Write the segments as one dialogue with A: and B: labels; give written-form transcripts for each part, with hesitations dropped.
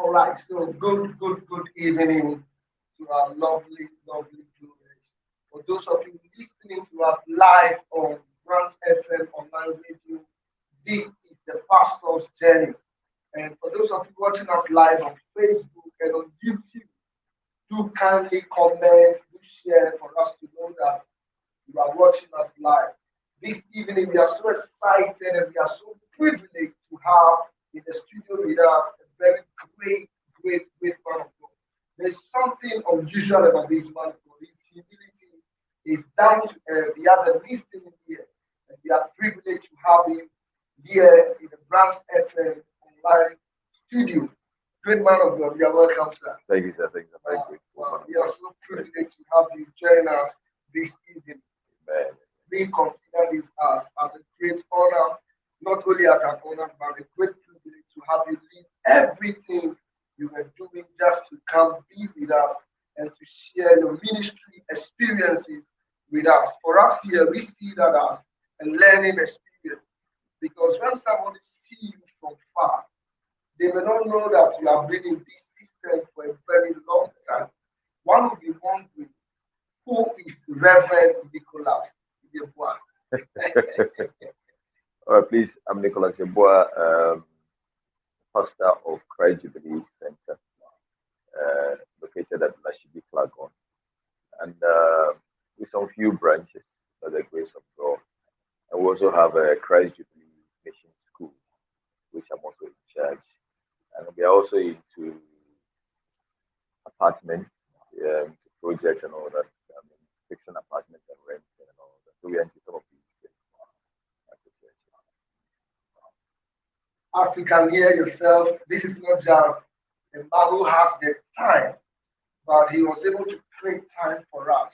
A: All right, so good evening to our lovely viewers. For those of you listening to us live on Brunch FM online radio, this is the Pastor's Journey. And for those of you watching us live on Facebook and on YouTube, do kindly comment, do share for us to know that you are watching us live. This evening, we are so excited and we are so privileged to have in the studio with us a very great man of God. There's something unusual about this man of God. His humility is down to earth. He has a listening ear, and we are privileged to have him here in the Brunch FM online studio. Great man of God, you are welcome, sir.
B: Thank you, sir. Thank you, sir.
A: We are so privileged to have you join us this evening.
B: Amen.
A: We consider this as a great honor, not only as an honor, but a great privilege to have you leave everything you were doing just to come be with us and to share your ministry experiences with us. For us here, we see that as a learning experience because when somebody sees you from far, they may not know that you have been in this system for a very long time. One will be wondering, who is Rev Nicholas Yeboah?
B: Please, I'm Nicholas Yeboah, pastor of Christ Jubilee Center, located at Lashibi Klagon, and with some few branches by the grace of God. And we also have a Christ Jubilee Mission School, which I'm also in charge. And we are also into apartments, projects and all that. I mean, fixing apartments and rent and all that. So we are into some of these things.
A: As you can hear yourself, this is not just a man who has the time, but he was able to create time for us.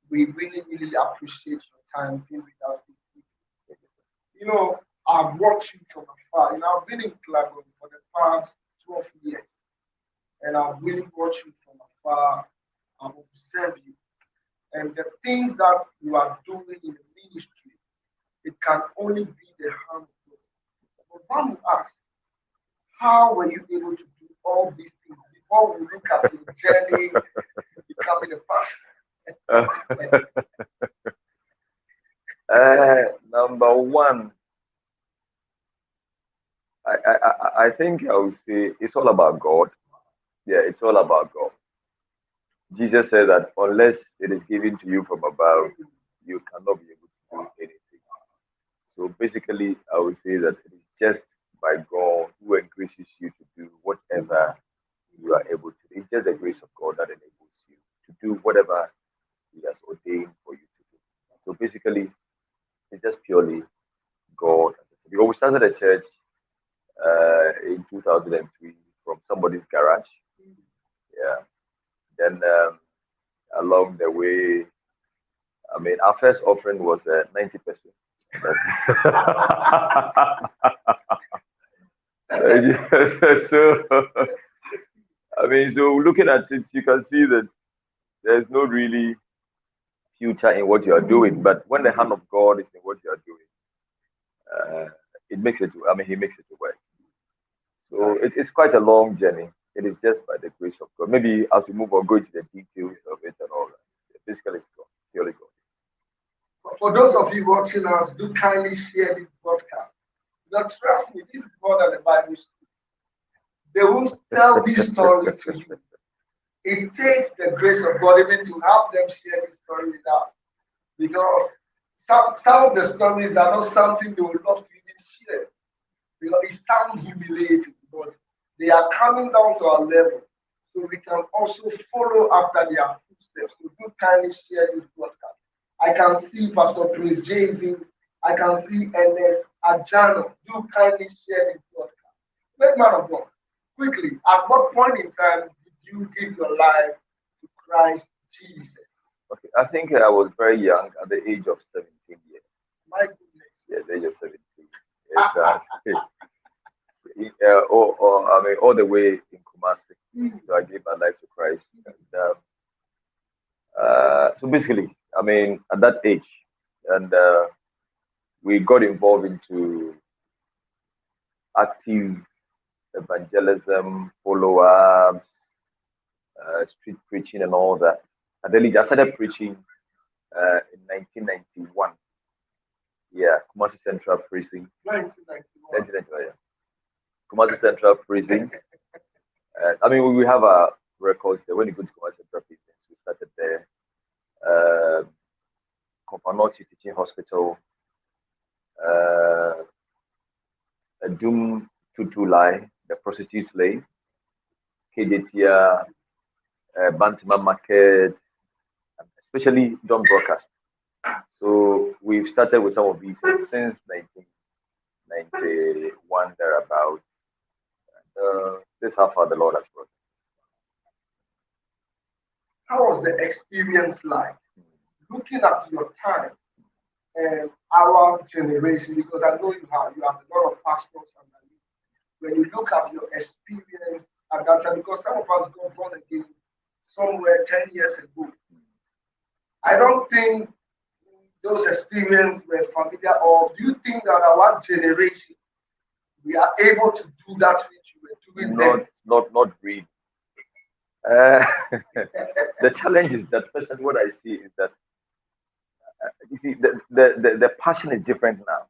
A: We really appreciate your time being with us this week. You know, I've watched you from afar. You know, I've been in Klagon for the past 12 years, and I've really watched you from afar. I've observed you. And the things that you are doing in the ministry, it can only be the hand of God. But one will ask, how were you able to do all these things before we look at your journey becoming a pastor?
B: Number one, I think I would say it's all about God. Yeah, it's all about God. Jesus said that unless it is given to you from above, you cannot be able to do anything. So basically, I would say that it is just by God who increases you to do whatever you are able to do. It's just the grace of God that enables you to do whatever He has ordained for you to do. So basically, it's just purely God. Because we started a church in 2003 from somebody's garage. Yeah. Then along the way, I mean, our first offering was 90%. So, I mean, so looking at it, you can see that there's no really future in what you are doing. But when the hand of God is in what you are doing, it makes it. I mean, He makes it work. So it's quite a long journey. It is just by the grace of God. Maybe as we move on, go into the details of it and all that. Basically, it's God, purely God.
A: For those of you watching us, do kindly share this broadcast. Now, trust me, this is more than a Bible school. They will tell this story to you. It takes the grace of God even to have them share this story with us. Because some of the stories are not something they would love to even share. Because it sounds humiliating, but they are coming down to our level. So we can also follow after their footsteps. So do kindly share this broadcast. I can see Pastor Prince Jason. I can see Ernest Ajano. Do kindly share this broadcast. Great man of God. Quickly, at what point in time did you give your life to Christ Jesus?
B: Okay, I think I was very young at the age of 17 years.
A: My goodness.
B: Yeah, the age of 17. Yes, I mean, all the way in Kumasi. So I gave my life to Christ. And, so basically, I mean, at that age, and we got involved into active evangelism, follow-ups, street preaching, and all that. And then I started preaching in 1991. Yeah, Kumasi Central Prison.
A: 1991.
B: 1991, yeah. Kumasi Central Prison. I mean, we have our records there. When you go to Kumasi Central Prison, we started there. Kompanoti Teaching Hospital, Doom Tutulai, the prostitutes lay, KJTia, Bantima Market, and especially John Broadcast. So we've started with some of these since 1991 thereabouts. This is how far the Lord has brought.
A: How was the experience like? Looking at your time and our generation, because I know you have a lot of pastors under you. When you look at your experience at that time, because some of us got born again somewhere 10 years ago. I don't think those experiences were familiar, or do you think that our generation we are able to do that which you were doing then?
B: Not really. The challenge is that first, what I see is that you see the passion is different now.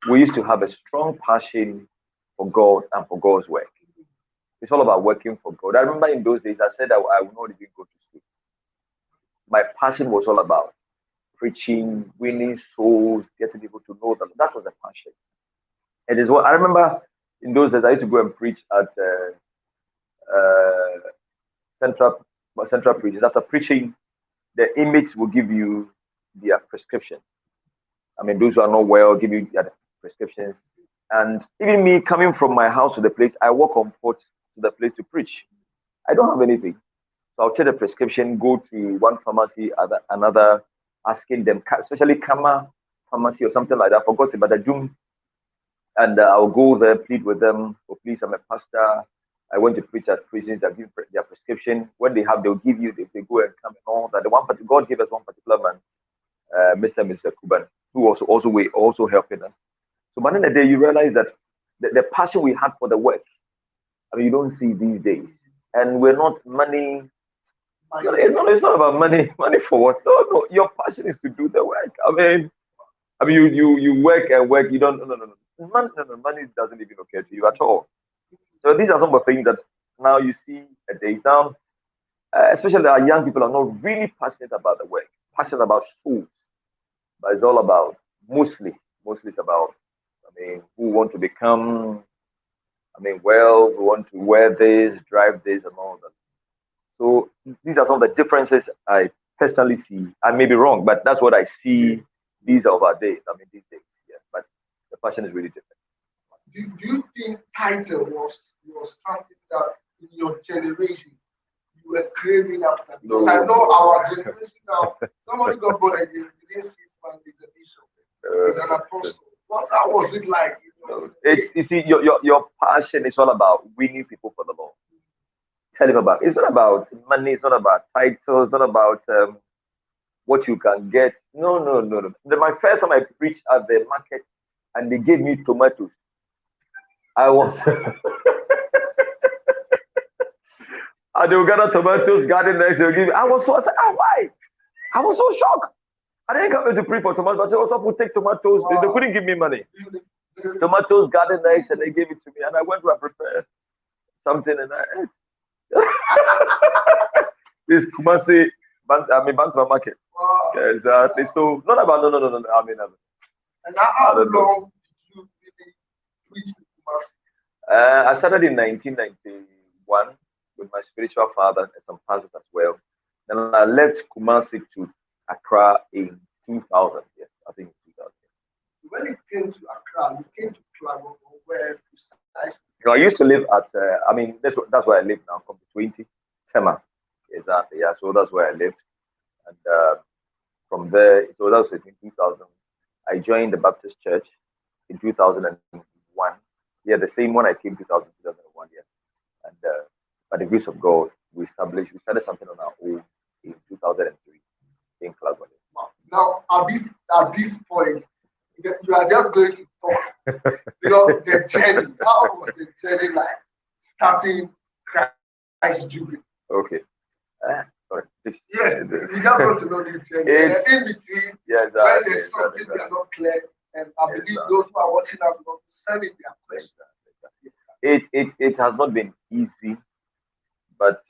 B: We used to have a strong passion for God and for God's work. It's all about working for God. I remember in those days I said I would not even go to school. My passion was all about preaching, winning souls, getting people to know them. That was a passion. It is what I remember in those days. I used to go and preach at central preachers. After preaching, the inmates will give you their prescription. I mean, those who are not well give you their prescriptions. And even me coming from my house to the place, I walk on foot to the place to preach. I don't have anything. So I'll take the prescription, go to one pharmacy, another, asking them, especially Kama pharmacy or something like that. I forgot about the June. And I'll go there, plead with them. Oh, please, I'm a pastor. I went to preach at prisons. I give their prescription. When they have, they'll give you. They say go and come and all that. God gave us one particular man, Mr. Kuban, who also helping us. So, but in the day, you realize that the passion we had for the work, I mean, you don't see these days, and we're not money. It's not about money. Money for what? No. Your passion is to do the work. I mean, you work and work. You don't. No. Money doesn't even occur to you at all. So these are some of the things that now you see a day down, especially our young people are not really passionate about the work, passionate about schools, but it's all about mostly it's about, who want to become, we want to wear this, drive this, and all that. So these are some of the differences I personally see. I may be wrong, but that's what I see. These are our days. These days, yeah. But the passion is really different.
A: Do you think title was something that in your generation you were craving after? Because I know our generation now, somebody got born again, within 6 months is a bishop, is an apostle. What was it like?
B: It's, you see, your passion is all about winning people for the Lord. Tell him about. It's not about money. It's not about titles. It's not about what you can get. No. My first time I preached at the market, and they gave me tomatoes. I was. And they will gather tomatoes, garden eggs. They'll give me. I was so. I said, why? I was so shocked. I didn't come here to pray for tomatoes. I said, also people take tomatoes. Wow. They couldn't give me money. Tomatoes, garden eggs, and they gave it to me. And I went to prepare something, and I ate. This Kumasi, Bank market.
A: Wow.
B: Yeah, exactly. So not about no.
A: And how long did you preach in Kumasi?
B: I started in 1991 with my spiritual father and some pastors as well. Then I left Kumasi to Accra in 2000. Yes, I think 2000.
A: When you came to Accra, you came to Klago, where precisely?
B: I used to live at. That's where I live now. From 20 Tema. Exactly. Yeah. So that's where I lived, and from there, so that was in 2000. I joined the Baptist Church in 2001. Yeah, the same one I came 2001. Yes, and by the grace of God, we started something on our own in 2003 in Klago.
A: Now, at this point, You are just going to talk. The journey. How was the journey like starting Christ Jubilee?
B: Okay. Sorry.
A: Yes, you just want to know this journey. And in between,
B: yes,
A: when there's something we are not clear, and I believe those who are watching us want to send in their questions.
B: It has not been easy, but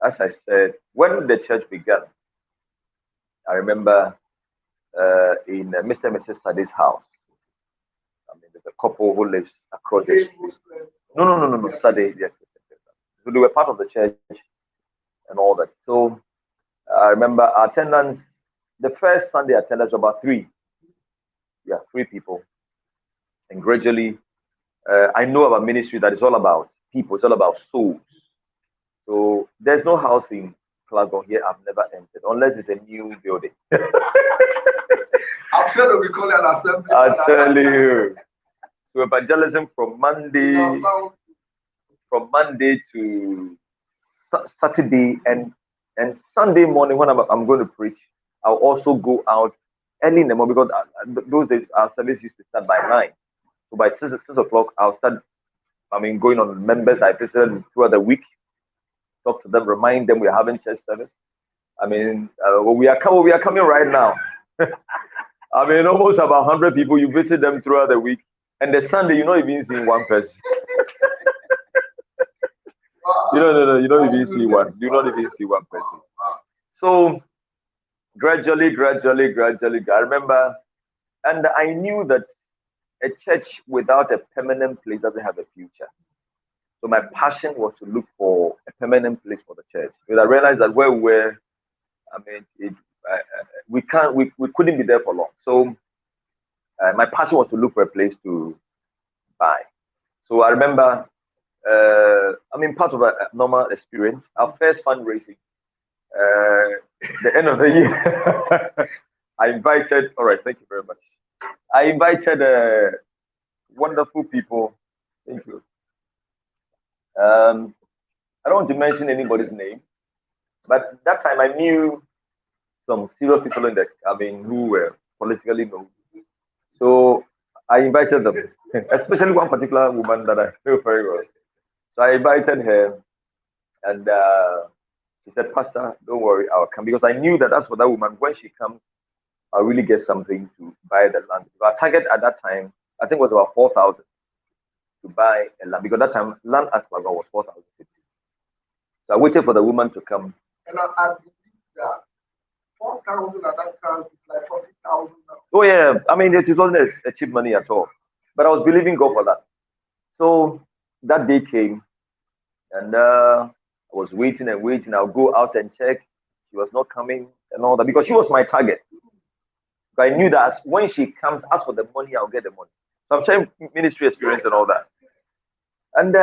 B: as I said, when the church began, I remember in Mr. and Mrs. Sade's house. I mean, there's a couple who lives across the street. No, Sade, yes. So they were part of the church and all that. So I remember our attendance, the first Sunday attendance was about 3. Yeah, 3 people. And gradually, I know about ministry that is all about people, it's all about souls. So there's no house in Glasgow here I've never entered, unless it's a new building.
A: I'm sure they'll be calling an assembly.
B: I tell you. So evangelism from Monday to Saturday and Sunday morning when I'm going to preach, I'll also go out early in the morning because those days our service used to start by 9. So by 6 o'clock, I'll start, going on members I visited throughout the week, talk to them, remind them we're having church service. We are coming right now. Almost about 100 people, you visit them throughout the week. And the Sunday, you're not even seeing one person. You don't even see one. You don't even see one person. So gradually, I remember, and I knew that a church without a permanent place doesn't have a future. So my passion was to look for a permanent place for the church. Because I realized that where we were, we couldn't be there for long. So my passion was to look for a place to buy. So I remember, part of a normal experience, our first fundraising, the end of the year, I invited, all right, thank you very much. I invited wonderful people. Thank you. I don't want to mention anybody's name, but that time I knew some serious people who were politically known. So I invited them, especially one particular woman that I know very well. So I invited her, and she said, "Pastor, don't worry, I'll come," because I knew that for that woman, when she comes, I'll really get something to buy the land. Our target at that time, I think, was about 4,000 to buy a land, because that time land at Glasgow was 4,000. So I waited for the woman to come.
A: And I believe that 4,000 at that time is like 40,000 now.
B: Oh yeah, it wasn't a cheap money at all. But I was believing God for that. So that day came, and I was waiting and waiting. I'll go out and check. She was not coming and all that, because she was my target. But I knew that when she comes, ask for the money, I'll get the money. So I'm sharing ministry experience and all that. And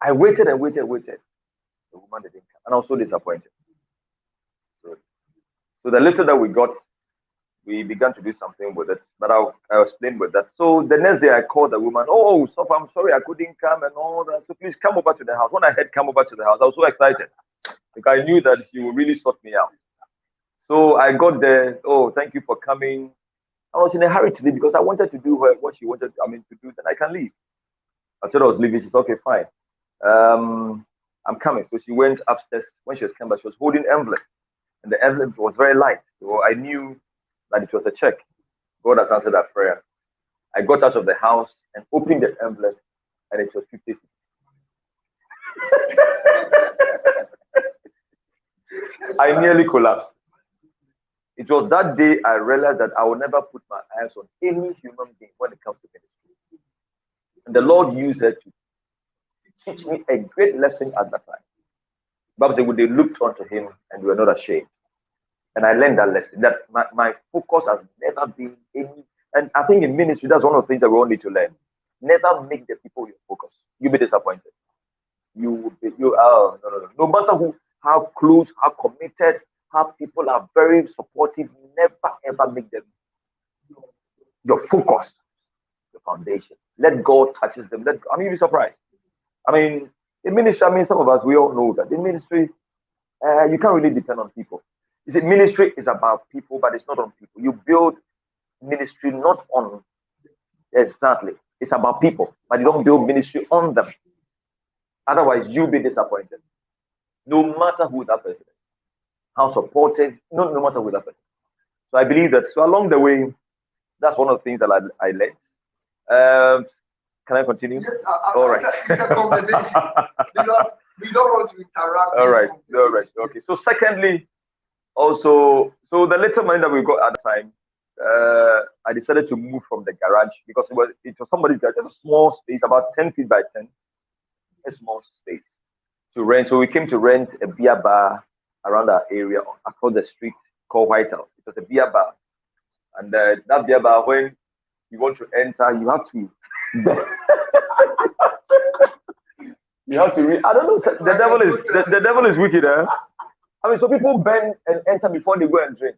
B: I waited and waited. The woman didn't come, and I was so disappointed. So the little that we got, we began to do something with it. But I'll explain with that. So the next day I called the woman. "Oh, so I'm sorry I couldn't come and all that. So please come over to the house." When I had come over to the house, I was so excited because I knew that she would really sort me out. So I got there. "Oh, thank you for coming." I was in a hurry to leave because I wanted to do what she wanted to do. Then I can leave. I said I was leaving. She said, "Okay, fine. I'm coming." So she went upstairs. When she was coming back, she was holding envelope. And the envelope was very light. So I knew that it was a check. God has answered that prayer. I got out of the house and opened the envelope, and it was 50 cents. I nearly collapsed. It was that day I realized that I will never put my eyes on any human being when it comes to ministry. And the Lord used her to teach me a great lesson at that time. Bible said, they looked unto him and they were not ashamed. And I learned that lesson, that my focus has never been any, and I think in ministry, that's one of the things that we all need to learn. Never make the people your focus. You'll be disappointed. No matter how close, how committed, how people are very supportive, never ever make them your focus, your foundation. Let God touches them. You'll be surprised. In ministry, some of us, we all know that in ministry, you can't really depend on people. You see, ministry is about people, but it's not on people. You build ministry not on exactly. It's about people, but you don't build ministry on them. Otherwise, you'll be disappointed. No matter who that person is, how supportive, no matter who that person. So I believe that. So along the way, that's one of the things that I learned. Can I continue?
A: Yes,
B: All right.
A: it's a conversation because we don't want to interact.
B: All right. All right. Okay. So secondly, also, so the little money that we got at the time, I decided to move from the garage because it was somebody's garage, just a small space, about 10 feet by 10, a small space to rent. So we came to rent a beer bar around our area across the street called White House. It was a beer bar, and that beer bar, when you want to enter, you have to. You have to read. I don't know. The devil is wicked, eh? I mean, so people bend and enter before they go and drink.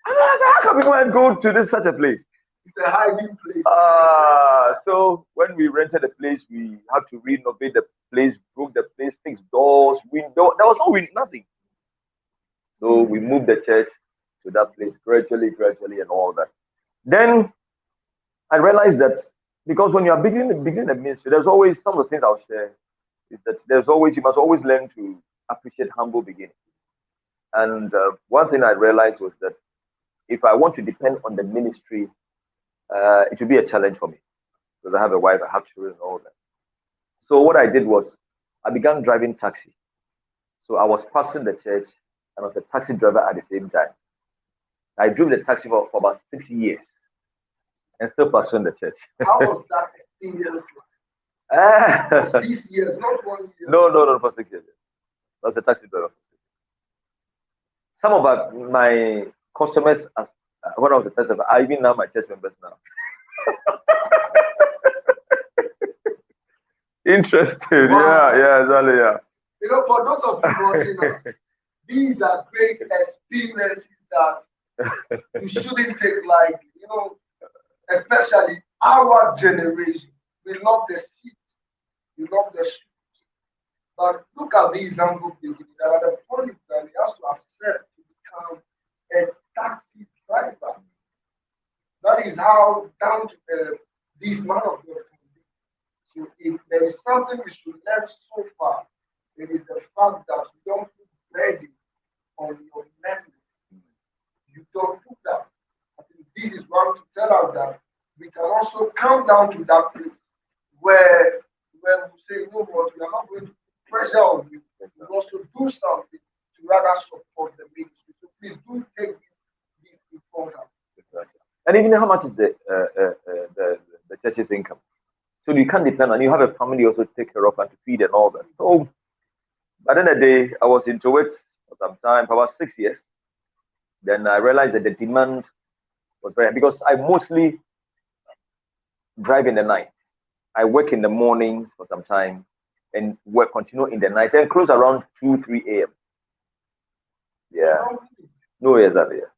B: I mean, how can people go to this such a place?
A: It's a hiding place.
B: So when we rented the place, we had to renovate the place, broke the place, fix doors, window. There was no wind, nothing. So we moved the church to that place gradually, and all that. Then I realized that because when you are beginning the ministry, there's always some of the things I'll share. Is that you must always learn to appreciate humble beginnings. And one thing I realized was that if I want to depend on the ministry, it will be a challenge for me because I have a wife, I have children, and all that. So what I did was I began driving taxi. So I was passing the church and I was a taxi driver at the same time. I drove the taxi for about 6 years and still pursuing the church.
A: How was that experience for 6 years, not 1 year?
B: No, for 6 years. I was a taxi driver. Some of my customers, when I was a taxi driver, are even now my church members now. Interesting. Wow. Yeah, exactly. Yeah.
A: You know, for those of you watching us, these are great experiences that you shouldn't take lightly. You know, especially our generation. We love the seat, we love the shoes. But look at these humble beginnings. That at the point that he has to accept to become a taxi driver. That is how down to this man of God can be. So if there is something we should learn so far, it is the fact that you don't put burden on your memories. You don't do that. I think this is one to tell us that we can also come down to that place where we say, no more, we are not going to put pressure on you. We also do something to rather support the ministry. So please do take this important.
B: And even how much is the church's income? So you can't depend on, you have a family also to take care of and to feed and all that. So by the end of the day, I was into it for some time, for about 6 years. Then I realized that the demand was very, because I mostly drive in the night. I work in the mornings for some time and continue in the night and close around 2-3 a.m. Yeah. No, exactly. Yeah.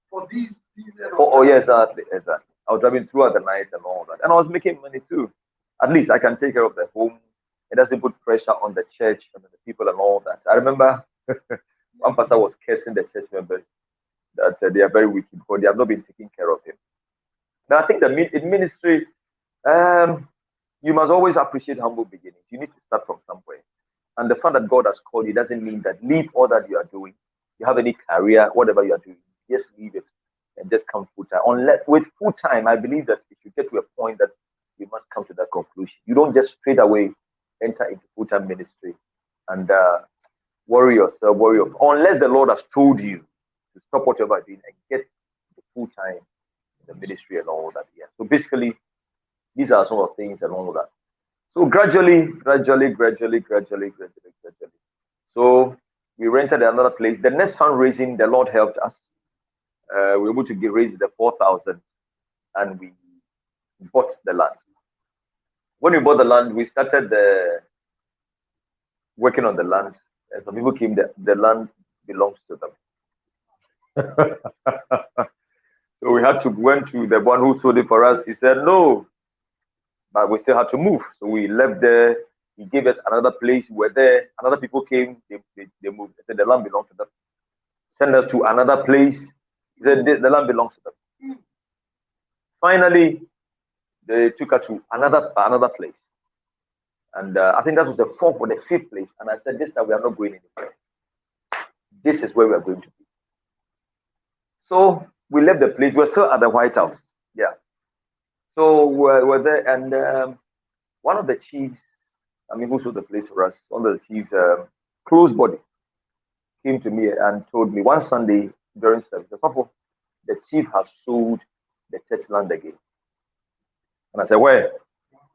A: For these
B: yes, exactly. I was driving throughout the night and all that. And I was making money too. At least I can take care of the home. It doesn't put pressure on the church and the people and all that. I remember one pastor was cursing the church members that they are very wicked because they have not been taking care of him. Now I think that in ministry, you must always appreciate humble beginnings. You need to start from somewhere. And the fact that God has called you doesn't mean that leave all that you are doing. You have any career, whatever you are doing, just leave it and just come full time. With full time, I believe that if you get to a point that you must come to that conclusion. You don't just straight away enter into full time ministry and worry yourself, unless the Lord has told you to stop whatever you're doing and get the full time in the ministry and all that. Yeah. So basically, these are some of the things and all that. So gradually. So we rented another place. The next fundraising, the Lord helped us. We were able to raise the 4,000, and we bought the land. When we bought the land, we started working on the land. And some people came. The land belongs to them. So we had to went to the one who sold it for us. He said no, but we still had to move. So we left there. He gave us another place. We were there. Another people came. They moved. They said the land belongs to them. Send us to another place. He said the land belongs to them. Finally, they took her to another place. And I think that was the fourth or the fifth place. And I said, this time we are not going anywhere. This is where we are going to be. So we left the place. We're still at the White House. Yeah. So we're there. And one of the chiefs, who sold the place for us, one of the chiefs, close body, came to me and told me one Sunday during service, the chief has sold the church land again. And I said, well,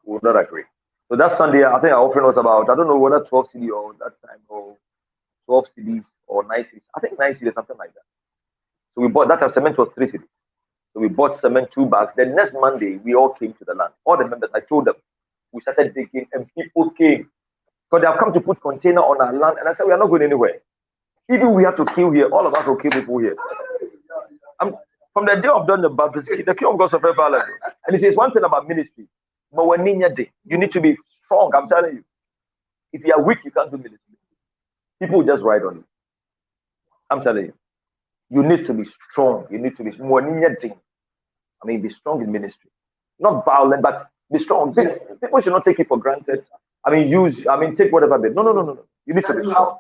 B: we would not agree. So that Sunday, I think our offering was about, I don't know whether 12 CD or that time, or 12 CDs or 9 CDs. I think 9 CDs, something like that. So we bought, that time cement was 3 CDs. So we bought cement 2 bags. The next Monday, we all came to the land. All the members, I told them, we started digging and people came. So they have come to put container on our land. And I said, we are not going anywhere. Even we have to kill here, all of us will kill people here. From the day of done the baptism, the king of God suffered violence. And he says one thing about ministry. You need to be strong. I'm telling you. If you are weak, you can't do ministry. People will just ride on you. I'm telling you. You need to be strong. You need to be be strong in ministry. Not violent, but be strong. People should not take it for granted. Take whatever bit. No. You need to be strong.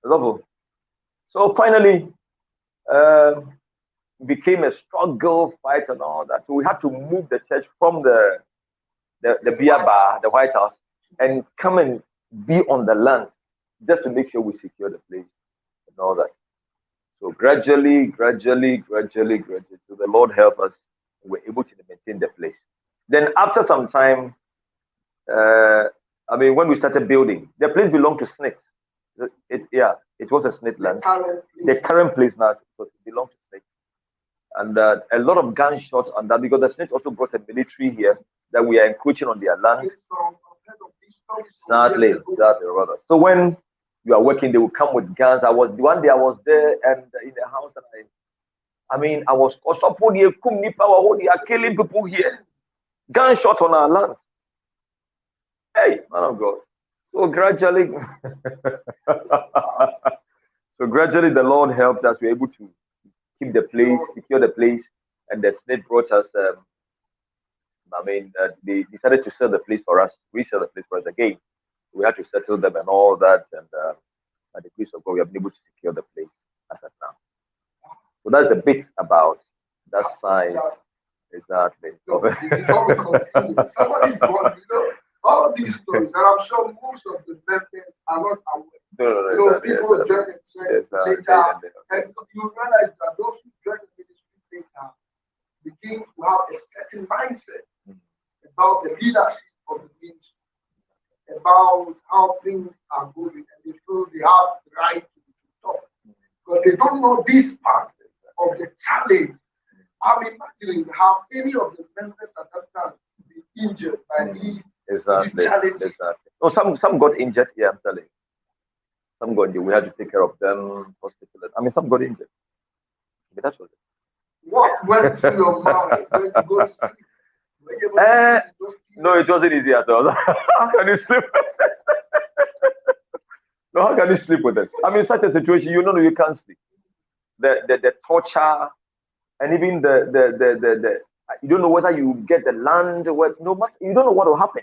B: Love. So finally, became a struggle, fight, and all that. So we had to move the church from the beer bar, the White House, and come and be on the land just to make sure we secure the place and all that. So gradually, so the Lord helped us. We were able to maintain the place. Then after some time, when we started building, the place belonged to Smith. It was a Smith land. The current place now belongs to Smith. And a lot of gunshots on that, because the Smith also brought a military here that we are encroaching on their land. Exactly, brother. So when you are working, they will come with guns. One day I was there and in the house, and I was also killing people here. Gunshots on our land. Hey, man of God. So gradually, the Lord helped us. We were able to keep the place, secure the place, and the Smith brought us. They decided to sell the place for us, resell the place for us again. We had to settle them and all that, and by the grace of God, we have been able to secure the place as of now. So that's a bit about that side. Exactly.
A: All these stories, and I'm sure most of the members are not aware. People join the church later, and you realize that those who join the ministry later begin to have a certain mindset about the leadership of the ministry, about how things are going, and they feel they have the right to talk. But they don't know this part of the challenge. I'm imagining how any of the members at that time be injured by these.
B: Exactly. No, some got injured. Yeah, I'm telling you. Some got injured. We had to take care of them, hospital. Some got injured. But that's what.
A: What went through your mind when you go to sleep?
B: No, it wasn't easy at all. How can you sleep? No, how can you sleep with this? Such a situation, you can't sleep. The torture, and even the you don't know whether you get the land, no matter, you don't know what will happen.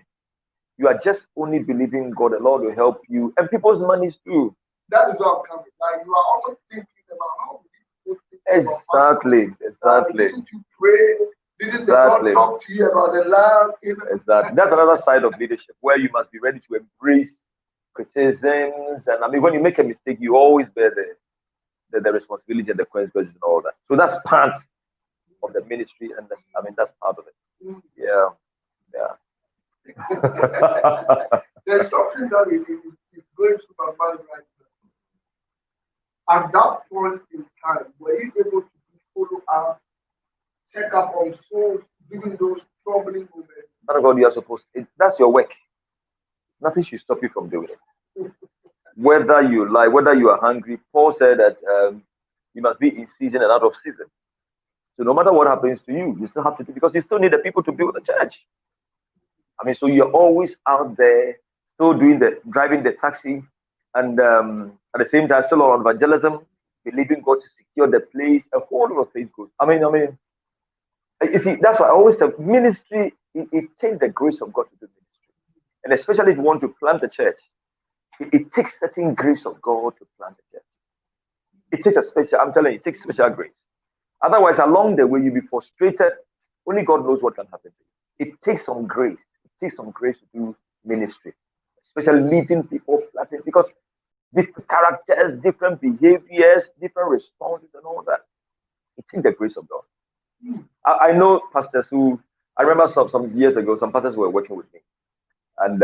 B: You are just only believing God, the Lord will help you, and people's money too.
A: That is what I'm coming. Like, you are also thinking about how
B: exactly.
A: Didn't you pray? Didn't the Lord talk to you about the land?
B: Exactly. That's another side of leadership where you must be ready to embrace criticisms, and when you make a mistake, you always bear the responsibility and the consequences and all that. So that's part of the ministry, and that's part of it. Yeah.
A: There's something that is going through my mind right now. At that point in time, were you able to follow up, check up on souls during those troubling moments?
B: Man of God, you are supposed to, that's your work. Nothing should stop you from doing it. Whether you lie, whether you are hungry, Paul said that you must be in season and out of season. So no matter what happens to you, you still have to do, because you still need the people to build the church. So you're always out there, still driving the taxi, and at the same time still on evangelism. believing God to secure the place, a whole lot of things goes. You see, that's why I always say ministry, it takes the grace of God to do ministry. And especially if you want to plant a church, it takes certain grace of God to plant a church. It takes a special, I'm telling you, it takes special grace. Otherwise, along the way, you'll be frustrated. Only God knows what can happen to you. It takes some grace. It takes some grace to do ministry, especially leading people, planting, because different characters, different behaviors, different responses, and all that. It takes the grace of God. I know pastors who, I remember some years ago, some pastors were working with me. And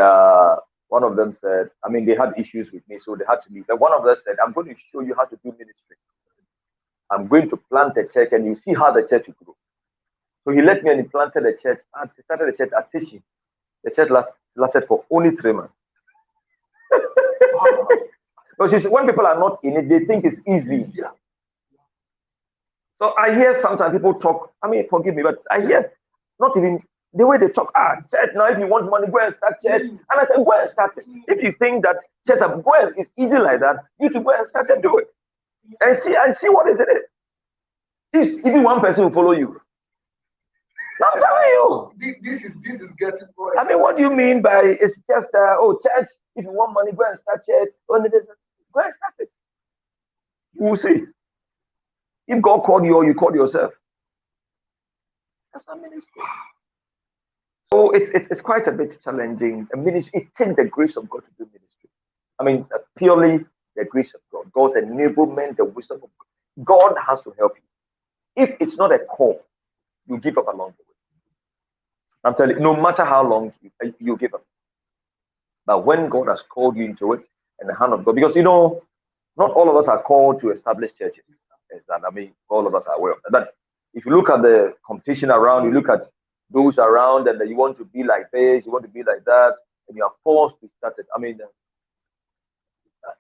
B: one of them said, they had issues with me, so they had to leave. And one of them said, I'm going to show you how to do ministry. I'm going to plant a church, and you see how the church will grow. So he let me, and he planted a church, and he started a church at Tishi. The church lasted for only 3 months. Because when people are not in it, they think it's easy. So I hear sometimes people talk, forgive me, but I hear not even the way they talk. Church, now if you want money, go and start church. And I said, go and start it. If you think that church is easy like that, you should go and start and do it. And see what is in it. Even one person will follow you. I'm telling you.
A: This is getting more.
B: What do you mean by it's just church? If you want money, go and start church. Go and start it. You will see. If God called you or you called yourself, that's not ministry. So it's quite a bit challenging. Ministry, it takes the grace of God to do ministry. Purely the grace of God, God's enablement, the wisdom of God. God has to help you. If it's not a call, you give up along the way. I'm telling you, no matter how long you give up. But when God has called you into it, and the hand of God, because not all of us are called to establish churches. All of us are aware of that. But if you look at the competition around, you look at those around, and you want to be like this, you want to be like that, and you are forced to start it.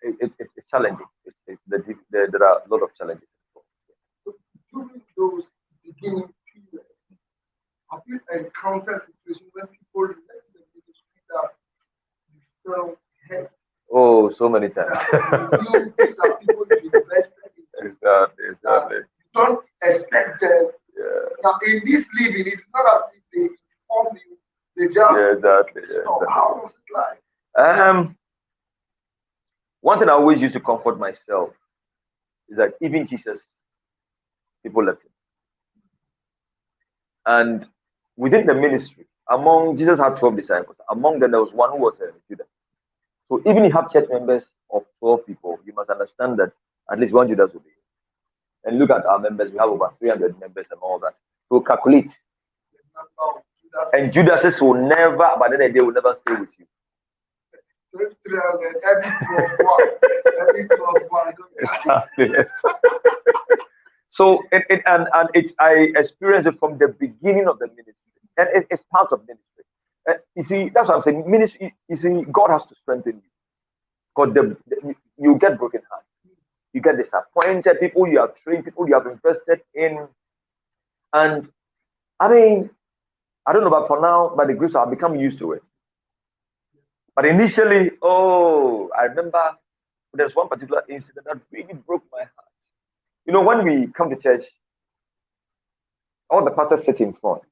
B: It's challenging. There are a lot of challenges.
A: So during those beginning periods, have you encountered situations when people left the ministry that you felt hurt?
B: Oh, so many times.
A: These are people you invested in.
B: Exactly.
A: You don't expect them.
B: Yeah.
A: Now, in this living, it's not as if they inform you. They just
B: exactly.
A: stop. How was it like?
B: One thing I always used to comfort myself is that even Jesus, people left him. And within the ministry, Jesus had 12 disciples. Among them, there was one who was Judas. So even if you have church members of 12 people, you must understand that at least one Judas will be here. And look at our members, we have over 300 members and all that. So calculate. And Judases will never, by the end they will never stay with you. Exactly. So I experienced it from the beginning of the ministry, and it's part of ministry. You see, that's what I'm saying. Ministry. You see, God has to strengthen you. Because you get broken heart, you get disappointed. People you have trained, people you have invested in, and I don't know about for now, but the grace I've become used to it. But initially, I remember there's one particular incident that really broke my heart. When we come to church, all the pastors sit in front.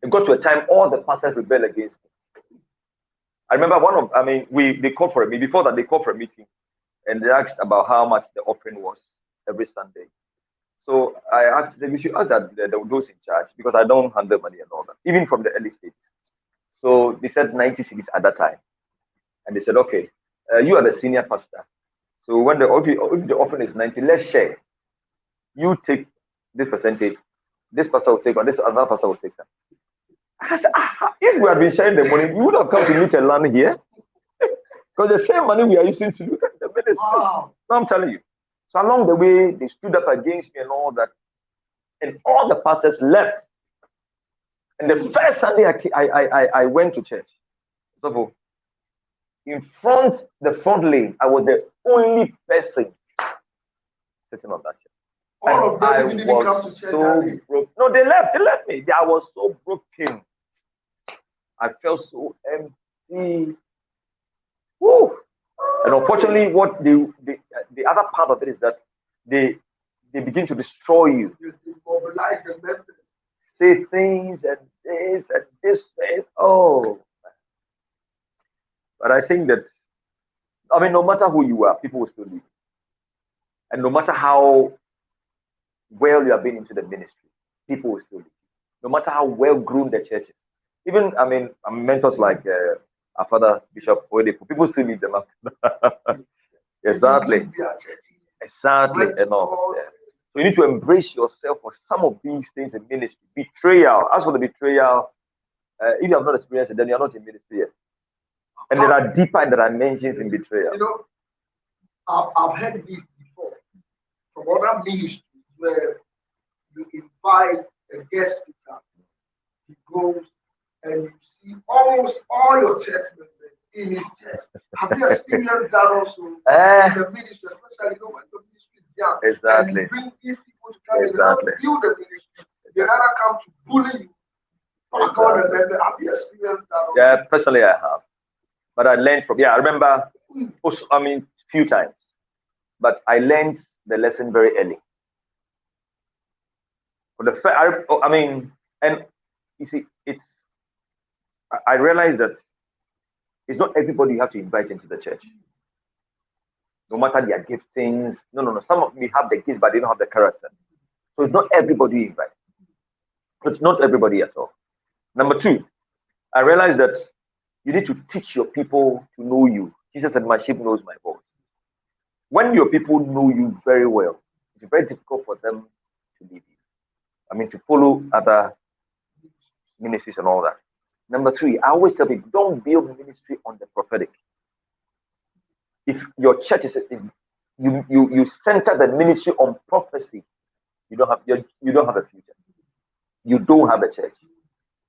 B: It got to a time all the pastors rebel against me. I remember they called for a meeting. Before that, they called for a meeting, and they asked about how much the offering was every Sunday. So I asked them, we should ask that those in charge, because I don't handle money and all that, even from the early stages. So they said 90 cities at that time. And they said, okay, you are the senior pastor. So when the offering is 90, let's share. You take this percentage, this pastor will take one, this other pastor will take some. I said, if we had been sharing the money, we would have come to meet and land here. Because the same money we are using to look at the ministry. Wow. No, I'm telling you. So along the way, they stood up against me and all that. And all the pastors left. And the first Sunday I went to church. So in the front lane, I was the only person sitting on that chair.
A: All of them didn't come to church.
B: So broke. No, they left me. I was so broken. I felt so empty. Woo! And unfortunately, what the other part of it is that they begin to destroy you.
A: You mobilize the method.
B: Say things and this and oh. But I think that no matter who you are, people will still leave. And no matter how well you have been into the ministry, people will still leave. No matter how well grown the church is. Even mentors like our father Bishop Oyedepo, people still leave them after. Exactly. Exactly. And all. Yeah. So you need to embrace yourself for some of these things in ministry. Betrayal. As for the betrayal, if you have not experienced it, then you're not in ministry yet. And there are deeper dimensions in betrayal.
A: You know, I've heard this before from other ministries where you invite a guest speaker, he goes and you see almost all your church members in his church. Have you experienced that also in the ministry, especially when the ministry is young?
B: Exactly.
A: And you bring these people to come and help build the ministry. They rather come to bully you. Exactly. Have you experienced that also?
B: Yeah, personally I have. But I learned from, I remember, few times. But I learned the lesson very early. And you see, I realized that it's not everybody you have to invite into the church. No matter their giftings. No. Some of me have the gifts, but they don't have the character. So it's not everybody you invite. It's not everybody at all. Number two, I realized that you need to teach your people to know you. Jesus said, my sheep knows my voice. When your people know you very well, it's very difficult for them to leave you. To follow other ministries and all that. Number three, I always tell people, don't build ministry on the prophetic. If your church is you center the ministry on prophecy, you don't have a future. You don't have a church.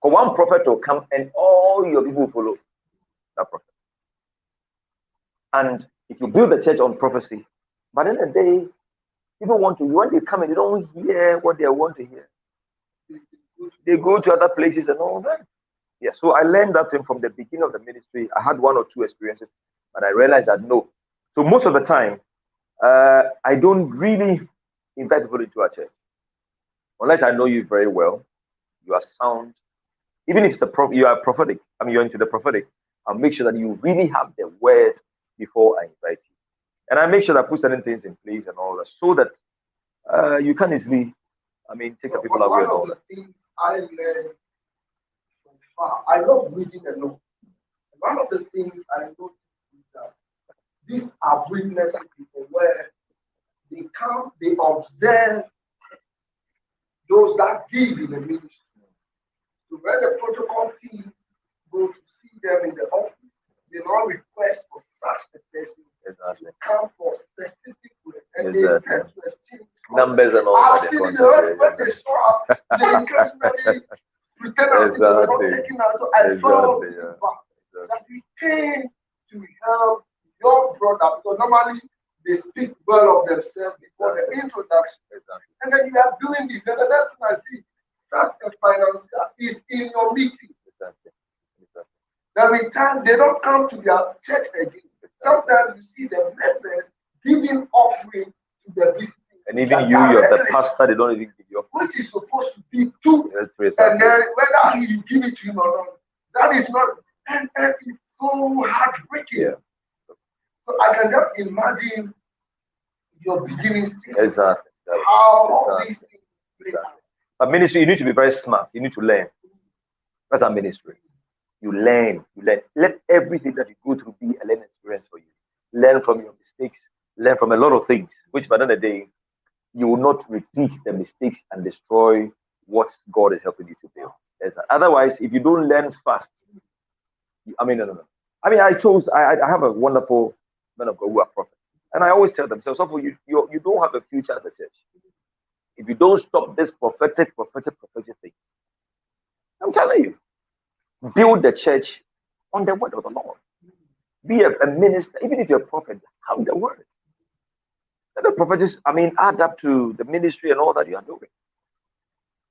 B: For one prophet will come and all your people will follow that prophet. And if you build the church on prophecy, by the end of the day, people when they come and they don't hear what they want to hear. They go to other places and all that. Yeah, so I learned that thing from the beginning of the ministry. I had one or two experiences, but I realized that no. So most of the time, I don't really invite people into our church. Unless I know you very well, you are sound. Even if you are prophetic, you're into the prophetic, I'll make sure that you really have the word before I invite you. And I make sure that I put certain things in place and all that, so that you can easily, take the people away and all that.
A: One of the things I learned so far, I love reading alone. One of the things I noticed is that these are witnessing people where they come, they observe those that give in the ministry. So when the protocol team go to see them in the office, they don't request for such a person to come for specific work, and they get to exchange
B: numbers and all
A: that.
B: that.
A: When they saw us, they occasionally pretend as if they were not taking us. So I felt that we came to help your brother, because normally they speak well of themselves before the introduction. And then you are doing this, and the next thing I see, that the financier is in your meeting. Then in time, they don't come to their church again. Sometimes you see the members giving offering to the visiting.
B: And even you, the pastor, they don't even give you offering.
A: Which is supposed to be too. And then whether you give it to him or not, that is not, and it's so heartbreaking. Yeah. So I can just imagine your beginning stage.
B: Exactly.
A: How all these things play out.
B: But ministry, you need to be very smart. You need to learn. That's our ministry. You learn. Let everything that you go through be a learning experience for you. Learn from your mistakes. Learn from a lot of things, which by the end of the day, you will not repeat the mistakes and destroy what God is helping you to build. Otherwise, if you don't learn fast, no. I have a wonderful men of God who are prophets. And I always tell them, so you don't have a future as a church. If you don't stop this prophetic thing, I'm telling you, build the church on the word of the Lord. Be a minister, even if you're a prophet, have the word. Let the prophets, add up to the ministry and all that you are doing.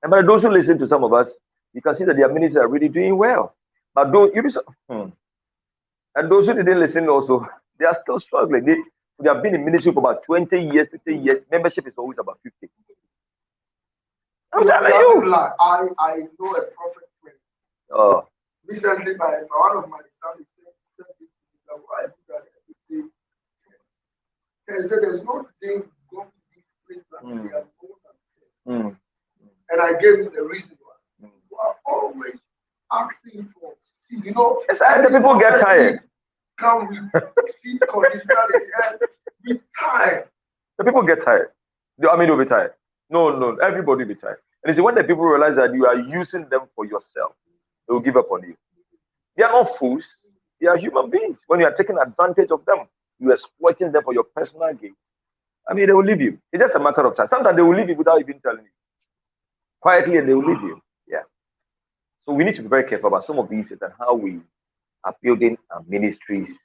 B: And by those who listen to some of us, you can see that their ministries are really doing well. But and those who didn't listen also, They are still struggling. They have been in ministry for about 20 years, 50 years. Membership is always about 50. I'm telling you.
A: Like, I know a prophet friend.
B: Oh.
A: Recently, one of my sons said this to me, that why I do that every day. He said, there's no day go to this place that they are more than 10. And I gave him the reason why. You are always asking for seed. You know,
B: the people get tired.
A: Come with seed conditionality and with time.
B: The people get tired. I mean, they'll be tired. No, everybody will be tired. And you see, when the people realize that you are using them for yourself, they will give up on you. They are not fools. They are human beings. When you are taking advantage of them, you are exploiting them for your personal gain. I mean, they will leave you. It's just a matter of time. Sometimes they will leave you without even telling you. Quietly, and they will leave you. Yeah. So we need to be very careful about some of these things and how we are building our ministries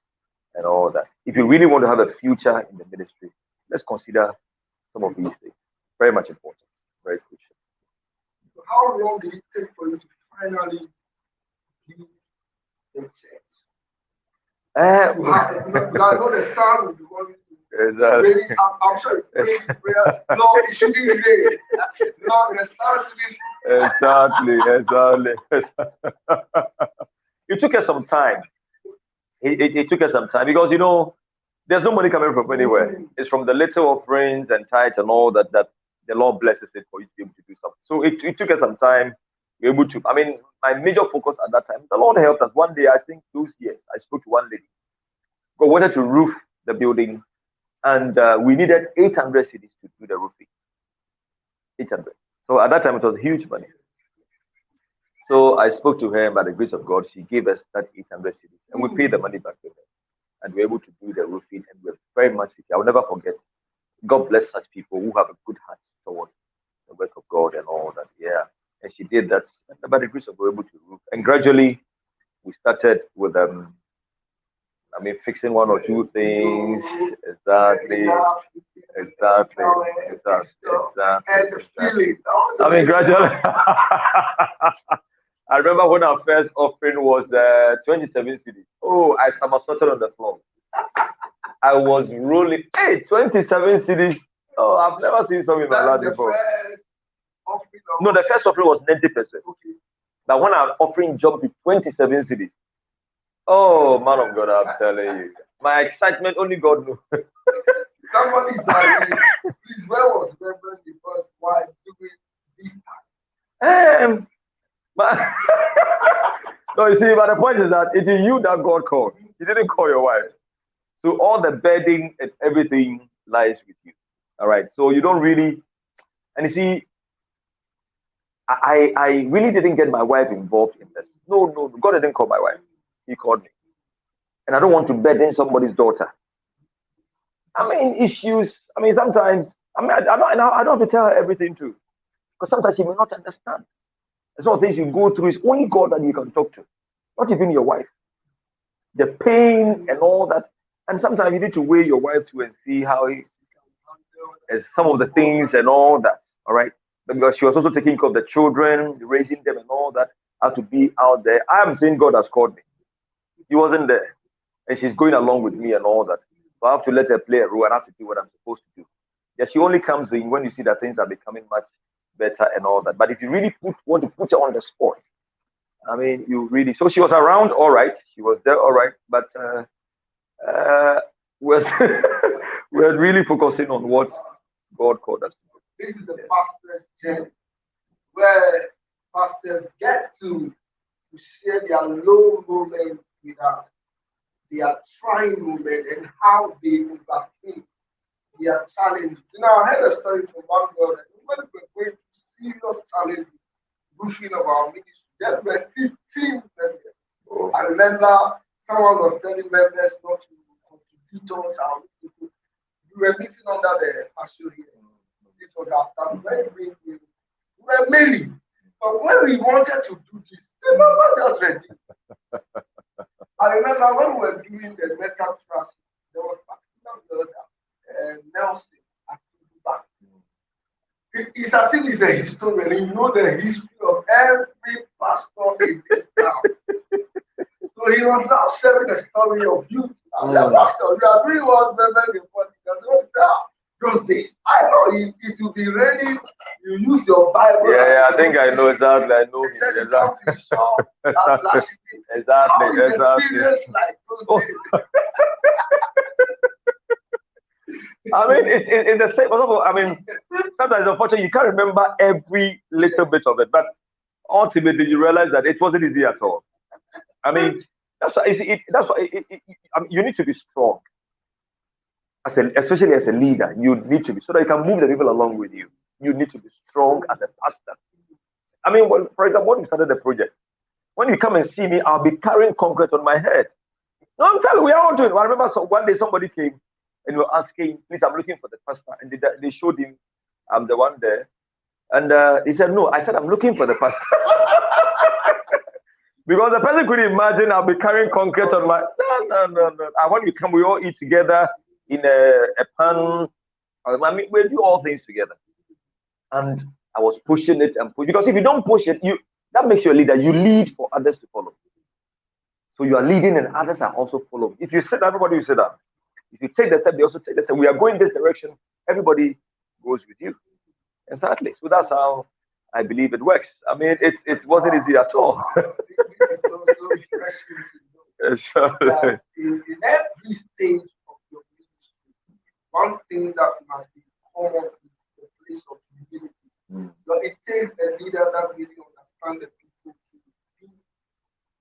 B: and all that. If you really want to have a future in the ministry, let's consider some of these things. Very much important. Very crucial.
A: So how long did it take for you to finally build the church? I know the sound will be wanting to
B: exactly.
A: I'm sorry, prayer. Lord, it shouldn't be rain. Lord, the sound should
B: be. Exactly. It took us some time. It took us some time because, you know, there's no money coming from anywhere. It's from the little offerings and tithes and all that the Lord blesses it for you to be able to do something. So it took us some time. We were able to. I mean, my major focus at that time, the Lord helped us. One day, I think those years, I spoke to one lady. God wanted to roof the building, and we needed 800 cedis to do the roofing. 800. So at that time, it was huge money. So I spoke to her, and by the grace of God, she gave us that 800 cedis, and we paid the money back to her. And we were able to do the roofing, and we were very much secure. I will never forget. God bless such people who have a good heart towards the work of God and all that. Yeah. And she did that. And by the grace of God, we were able to roof. And gradually, we started with fixing one or two things. Exactly. I mean, gradually. I remember when our first offering was 27 cedis. Oh, I somersaulted on the floor. I was rolling. Hey, 27 cedis. Oh, I've never seen something like that before. No, the first offering was 90 pesos. Okay. But when our offering jumped to 27 cedis. Oh, man of God, I'm telling you. My excitement, only God knows.
A: Somebody's like, please, where was Reverend the first wife doing this time?
B: No, you see, but the point is that it is you that God called. He didn't call your wife. So all the bedding and everything lies with you. All right. So you don't really, and you see, I really didn't get my wife involved in this. No. God didn't call my wife. He called me. And I don't want to burden somebody's daughter. I mean, issues. I mean, sometimes, I don't have to tell her everything too. Because sometimes she may not understand. Some of the things you go through is only God that you can talk to, not even your wife. The pain and all that. And sometimes you need to weigh your wife too and see how some of the things and all that. All right. Because she was also taking care of the children, raising them and all that. How to be out there. I am saying God has called me. He wasn't there. And she's going along with me and all that. So I have to let her play a role and I have to do what I'm supposed to do. Yeah, she only comes in when you see that things are becoming much better and all that. But if you really want to put her on the spot, I mean, you really. So she was around, all right. She was there, all right. But we're really focusing on what God called us to do.
A: This is the pastor's journey, where pastors get to share their low moments with us, their trying moment, and how they overcame their challenges. You know, I heard a story from one girl that when we were going through serious challenges, roofing of our ministry, there were 15 members. I remember someone was telling members not to contribute towards our people. We were meeting under the pasture here. This was our start. We were many. But when we wanted to do this, the number just ready. I remember when we were doing the metal trust, there was particular brother, Nelson, at back. It's as if he's a historian, and you know the history of every pastor in this town. So he was now sharing a story of youth Pastor, you are doing what the those days. I know it will be ready. You use your Bible.
B: Yeah, I think I know exactly. I know
A: They said
B: him.
A: you come to the shop,
B: Exactly.
A: How is
B: Exactly.
A: experience like those days?
B: I mean, it's the same. I mean, sometimes unfortunately you can't remember every little bit of it, but ultimately you realize that it wasn't easy at all. I mean, that's why I mean, you need to be strong especially as a leader. You need to be so that you can move the people along with you. You need to be strong as a pastor. I mean, for example, when we started the project, when you come and see me, I'll be carrying concrete on my head. No, I'm telling you, we are all doing it. I remember one day somebody came and were asking, please, I'm looking for the pastor. And they showed him, I'm the one there. And he said, no. I said, I'm looking for the pastor. Because the person couldn't imagine I'll be carrying concrete on my. No. I want you to come, we all eat together in a pan. I mean, we do all things together. And I was pushing it and push because if you don't push it, that makes you a leader. You lead for others to follow. So you are leading and others are also following. If you sit down, everybody will sit down. If you take the step, they also take the step. We are going this direction. Everybody goes with you. Exactly. So that's how I believe it works. I mean, it wasn't easy at all.
A: That in every stage of your ministry, one thing that must be common is the place of humility. But it takes a leader that really understands the people to do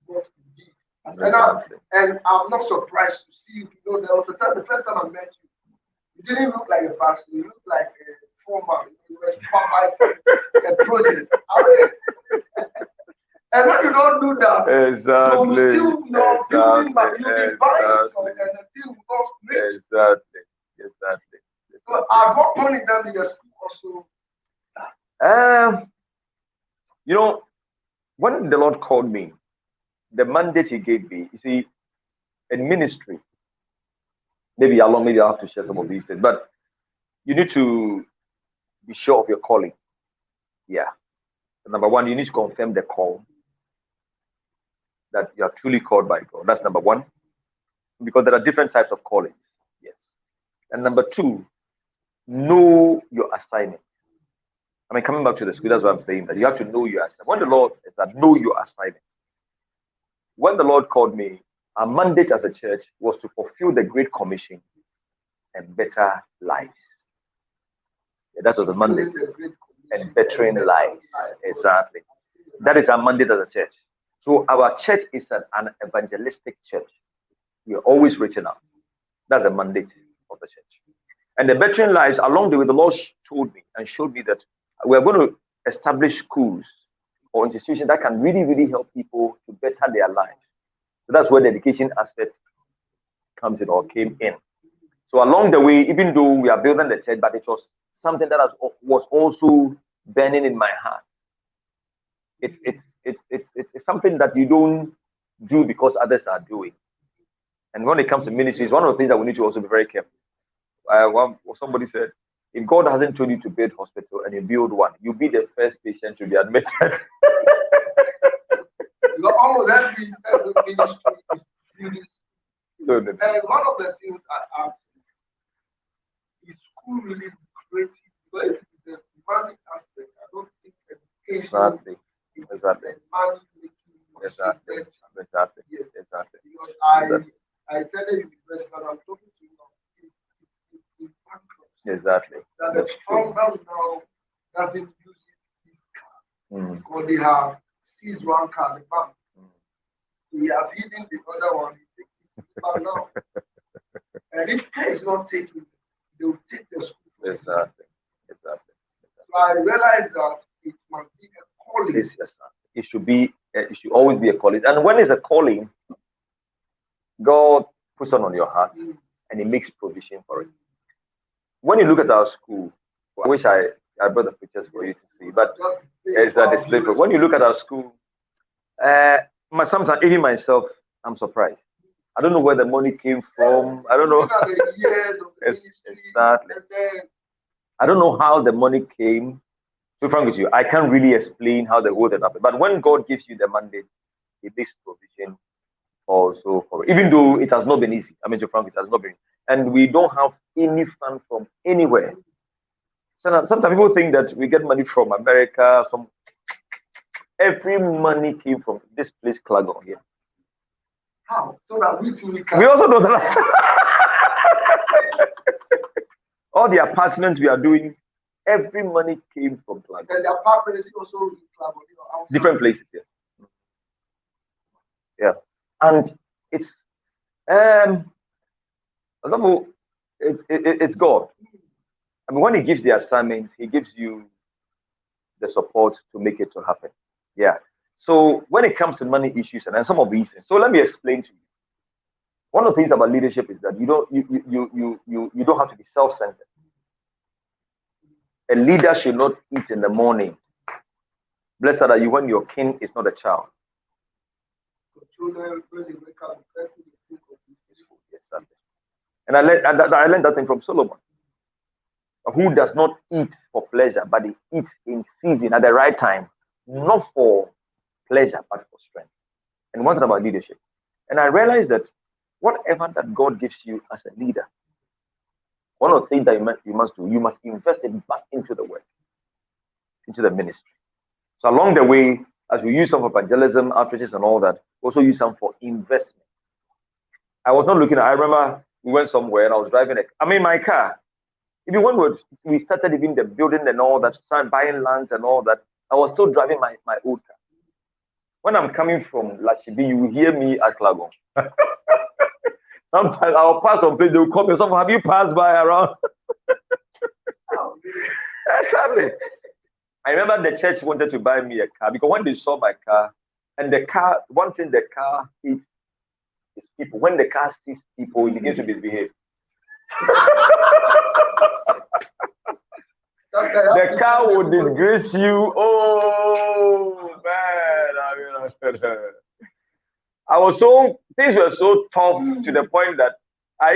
A: what you did. And I'm not surprised to see you. You know, there was a time, the first time I met you, you didn't look like a pastor, you looked like a foreman. You were supervising a project. And when you don't do that,
B: exactly.
A: you still not building, but you'll be buying some and still not rich.
B: Exactly.
A: So at what point in time did your school also?
B: You know, when the Lord called me, the mandate He gave me, you see, in ministry, maybe I have to share some of these things, but you need to be sure of your calling. Yeah. Number one, you need to confirm the call that you are truly called by God. That's number one, because there are different types of callings. Yes. And number two, know your assignment. I mean, coming back to the school, that's what I'm saying, that you have to know your assignment. When the Lord is that, know your assignment. When the Lord called me, our mandate as a church was to fulfill the Great Commission and better lives. Yeah, that was the mandate. And bettering lives. Exactly. That is our mandate as a church. So our church is an evangelistic church. We are always reaching out. That's the mandate of the church. And the bettering lives, along the way, the Lord told me and showed me that we are going to establish schools or institutions that can really, really help people to better their lives. So that's where the education aspect comes in or came in. So along the way, even though we are building the church, but it was something that was also burning in my heart. It's something that you don't do because others are doing. And when it comes to ministries, one of the things that we need to also be very careful. Somebody said, if God hasn't told you to build hospital and you build one, you'll be the first patient to be admitted.
A: Almost every ministry is building. And one of the things I asked is school really creative? But if the money aspect, I don't think education
B: exactly.
A: Money making
B: exactly.
A: Yes.
B: Exactly.
A: Because I tell you because I'm talking to you now.
B: Exactly.
A: That the founder now doesn't use his car because they have seized one car, the bank. He has hidden the other one. He takes it back now. And if care is not taken, they will take the school.
B: Exactly.
A: So I realized that it must be a calling.
B: It should always be a calling. And when it's a calling, God puts on your heart and He makes provision for it. When you look at our school, I wish I brought the pictures for you to see, but it's a display. When you look at our school, sometimes even myself, I'm surprised. I don't know where the money came from. I don't know. Exactly. I don't know how the money came. To be frank with you, I can't really explain how the whole thing happened. But when God gives you the mandate, He makes provision also for it. Even though it has not been easy. I mean, to Frank, it has not been. And we don't have any fund from anywhere. So sometimes people think that we get money from America. Every money came from this place, Klagon here.
A: How? So that we too can.
B: We also know that. All the apartments we are doing, every money came from Klagon.
A: And the apartments also in Klagon,
B: Different places, yes. Yeah, and it's example, it's God. I mean, when He gives the assignments, He gives you the support to make it to happen. Yeah. So when it comes to money issues and some of these things, so let me explain to you. One of the things about leadership is that you don't have to be self-centered. A leader should not eat in the morning. Blessed are you when your king is not a child. And I learned that thing from Solomon, who does not eat for pleasure, but he eats in season at the right time, not for pleasure, but for strength. And one thing about leadership. And I realized that whatever that God gives you as a leader, one of the things that you must do, you must invest it back into the work, into the ministry. So along the way, as we use some for evangelism, outreaches, and all that, also use some for investment. I was not looking at, I remember we went somewhere and I was driving my car. Even when we started even the building and all that, started buying lands and all that, I was still driving my old car. When I'm coming from Lashibi, you will hear me at Klagon. Sometimes I'll pass on place, they'll call me, someone, have you passed by around? Exactly. I remember the church wanted to buy me a car because when they saw my car, and the car, one thing the car is people. When the car sees people, it begins to misbehave. The car will disgrace you. Oh man, I was things were so tough to the point that I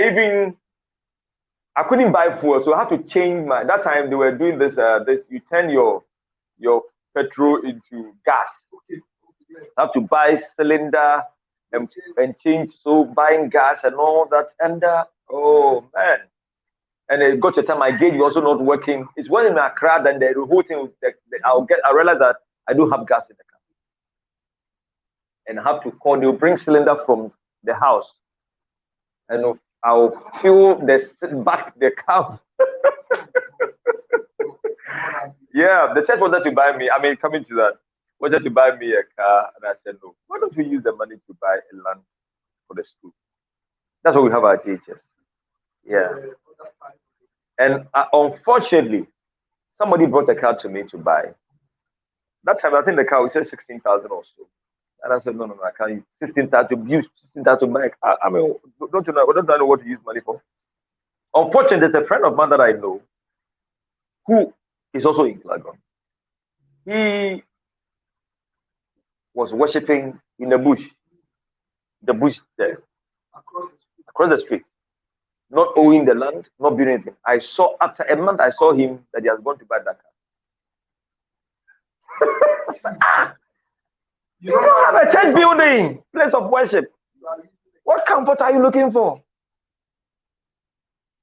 B: couldn't buy fuel, so I had to change that time they were doing this you turn your petrol into gas. I have to buy cylinder and change, so buying gas and all that, and oh man. And it got to a time my gauge was also not working. It's when in Accra and the whole thing I realized that I do have gas in the car. And I have to call, they'll bring cylinder from the house. And I'll fill the car. Yeah, the church wanted to buy me. I mean, coming to that, wanted to buy me a car, and I said no. Why don't we use the money to buy a land for the school? That's what we have at THS. Yeah. And unfortunately, somebody brought a car to me to buy. That time, I think the car was 16,000 or so. And I said, no, I can't use 16,000 to buy a car. I mean, don't I know what to use money for? Unfortunately, there's a friend of mine that I know who is also in Klagon. He was worshiping in the bush there, across the street, not owning the land, not doing anything. After a month, I saw him that he has gone to buy that car. You don't have a church building, place of worship. What comfort are you looking for?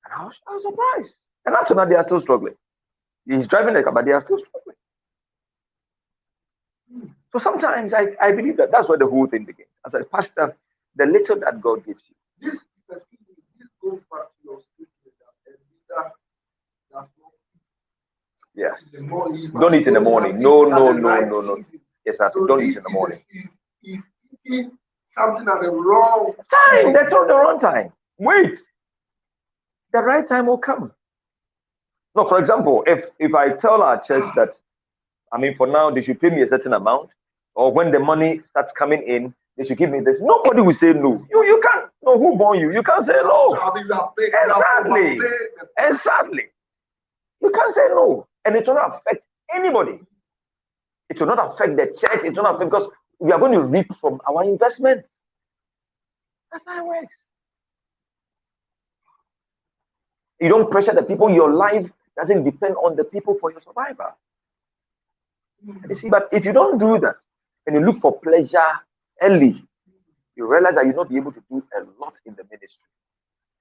B: And I was surprised. And after that, they are still struggling. He's driving the car, but they are still struggling. So sometimes I believe that's where the whole thing begins. As a pastor, the little that God gives you.
A: This goes back to your statement that
B: yes. Don't eat in the morning. No. Yes, so don't eat in the morning.
A: He's eating something at the wrong
B: time. That's not the wrong time. Wait. The right time will come. No, for example, if I tell our church that, I mean, for now, they should pay me a certain amount, or when the money starts coming in, they should give me this. Nobody will say no. You can't. No, who born you? You can't say no. Exactly. You can't say no. And it will not affect anybody. It will not affect the church. It will not affect, because we are going to reap from our investments. That's how it works. You don't pressure the people. Your life doesn't depend on the people for your survival. You see, but if you don't do that and you look for pleasure early, you realize that you'll not be able to do a lot in the ministry.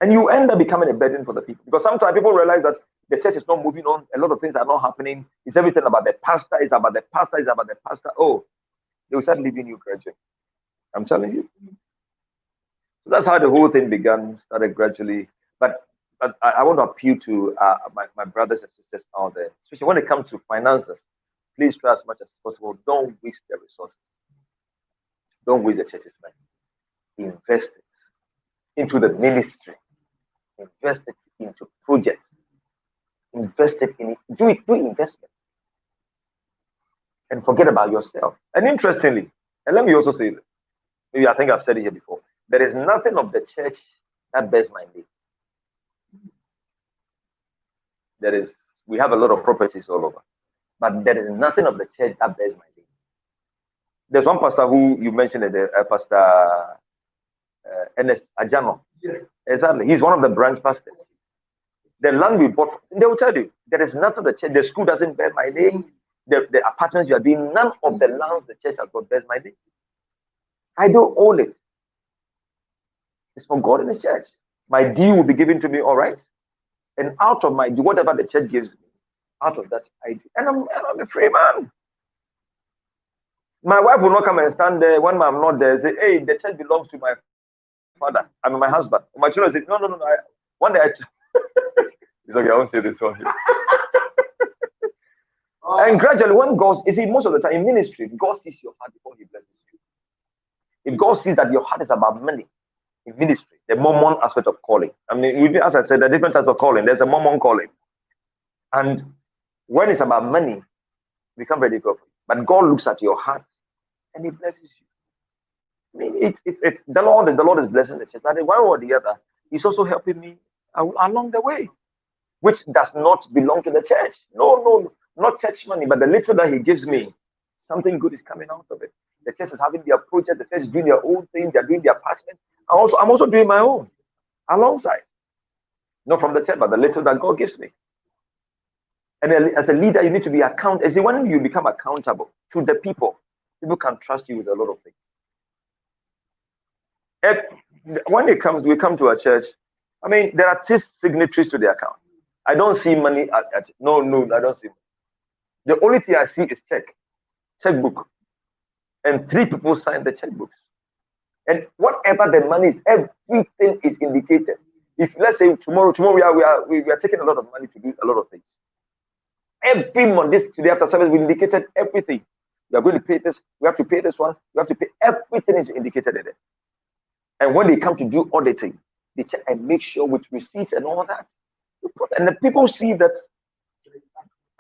B: And you end up becoming a burden for the people. Because sometimes people realize that the church is not moving on, a lot of things are not happening. It's everything about the pastor, it's about the pastor, it's about the pastor. Oh, they will start leaving you gradually. I'm telling you. So that's how the whole thing began, started gradually. But I want to appeal to my brothers and sisters out there, especially when it comes to finances. Please try as much as possible. Don't waste the resources. Don't waste the church's money. Invest it into the ministry. Invest it into projects. Invest it in it. Do investment. And forget about yourself. And interestingly, and let me also say this. Maybe I think I've said it here before. There is nothing of the church that bears my name. We have a lot of properties all over, but there is nothing of the church that bears my name. There's one pastor who you mentioned, Pastor Ernest Ajano.
A: Yes.
B: Exactly. He's one of the branch pastors. The land we bought, they will tell you, there is nothing of the church. The school doesn't bear my name. The apartments you are doing, none of the lands the church has got bears my name. I don't own it. It's for God in the church. My due will be given to me, all right? And out of my due, whatever the church gives me, out of that I do. And I'm a free man. My wife will not come and stand there when I'm not there and say, hey, the church belongs to my father. I mean, my husband. My children say, no. One day it's okay, I won't say this one. And gradually, when God, you see, most of the time in ministry, God sees your heart before He blesses you. If God sees that your heart is about money in ministry, the Mormon aspect of calling. I mean, as I said, there are different types of calling. There's a Mormon calling. And when it's about money, become very difficult. But God looks at your heart and He blesses you. I mean, it's the Lord is blessing the church. But one or the other, He's also helping me along the way, which does not belong to the church. No, not church money, but the little that He gives me, something good is coming out of it. The church is having their project, the church is doing their own thing, they're doing their apartments. I'm also doing my own alongside. Not from the church, but the little that God gives me. And as a leader, you need to be accountable. See, when you become accountable to the people can trust you with a lot of things. When we come to a church, I mean, there are 6 signatories to the account. I don't see money no, I don't see money. The only thing I see is checkbook. And 3 people sign the checkbooks. And whatever the money is, everything is indicated. If let's say tomorrow we are taking a lot of money to do a lot of things. Every month, today after service, we indicated everything. We are going to pay this. We have to pay this one. We have to pay. Everything is indicated in it. And when they come to do auditing, they check and make sure with receipts and all that. And the people see that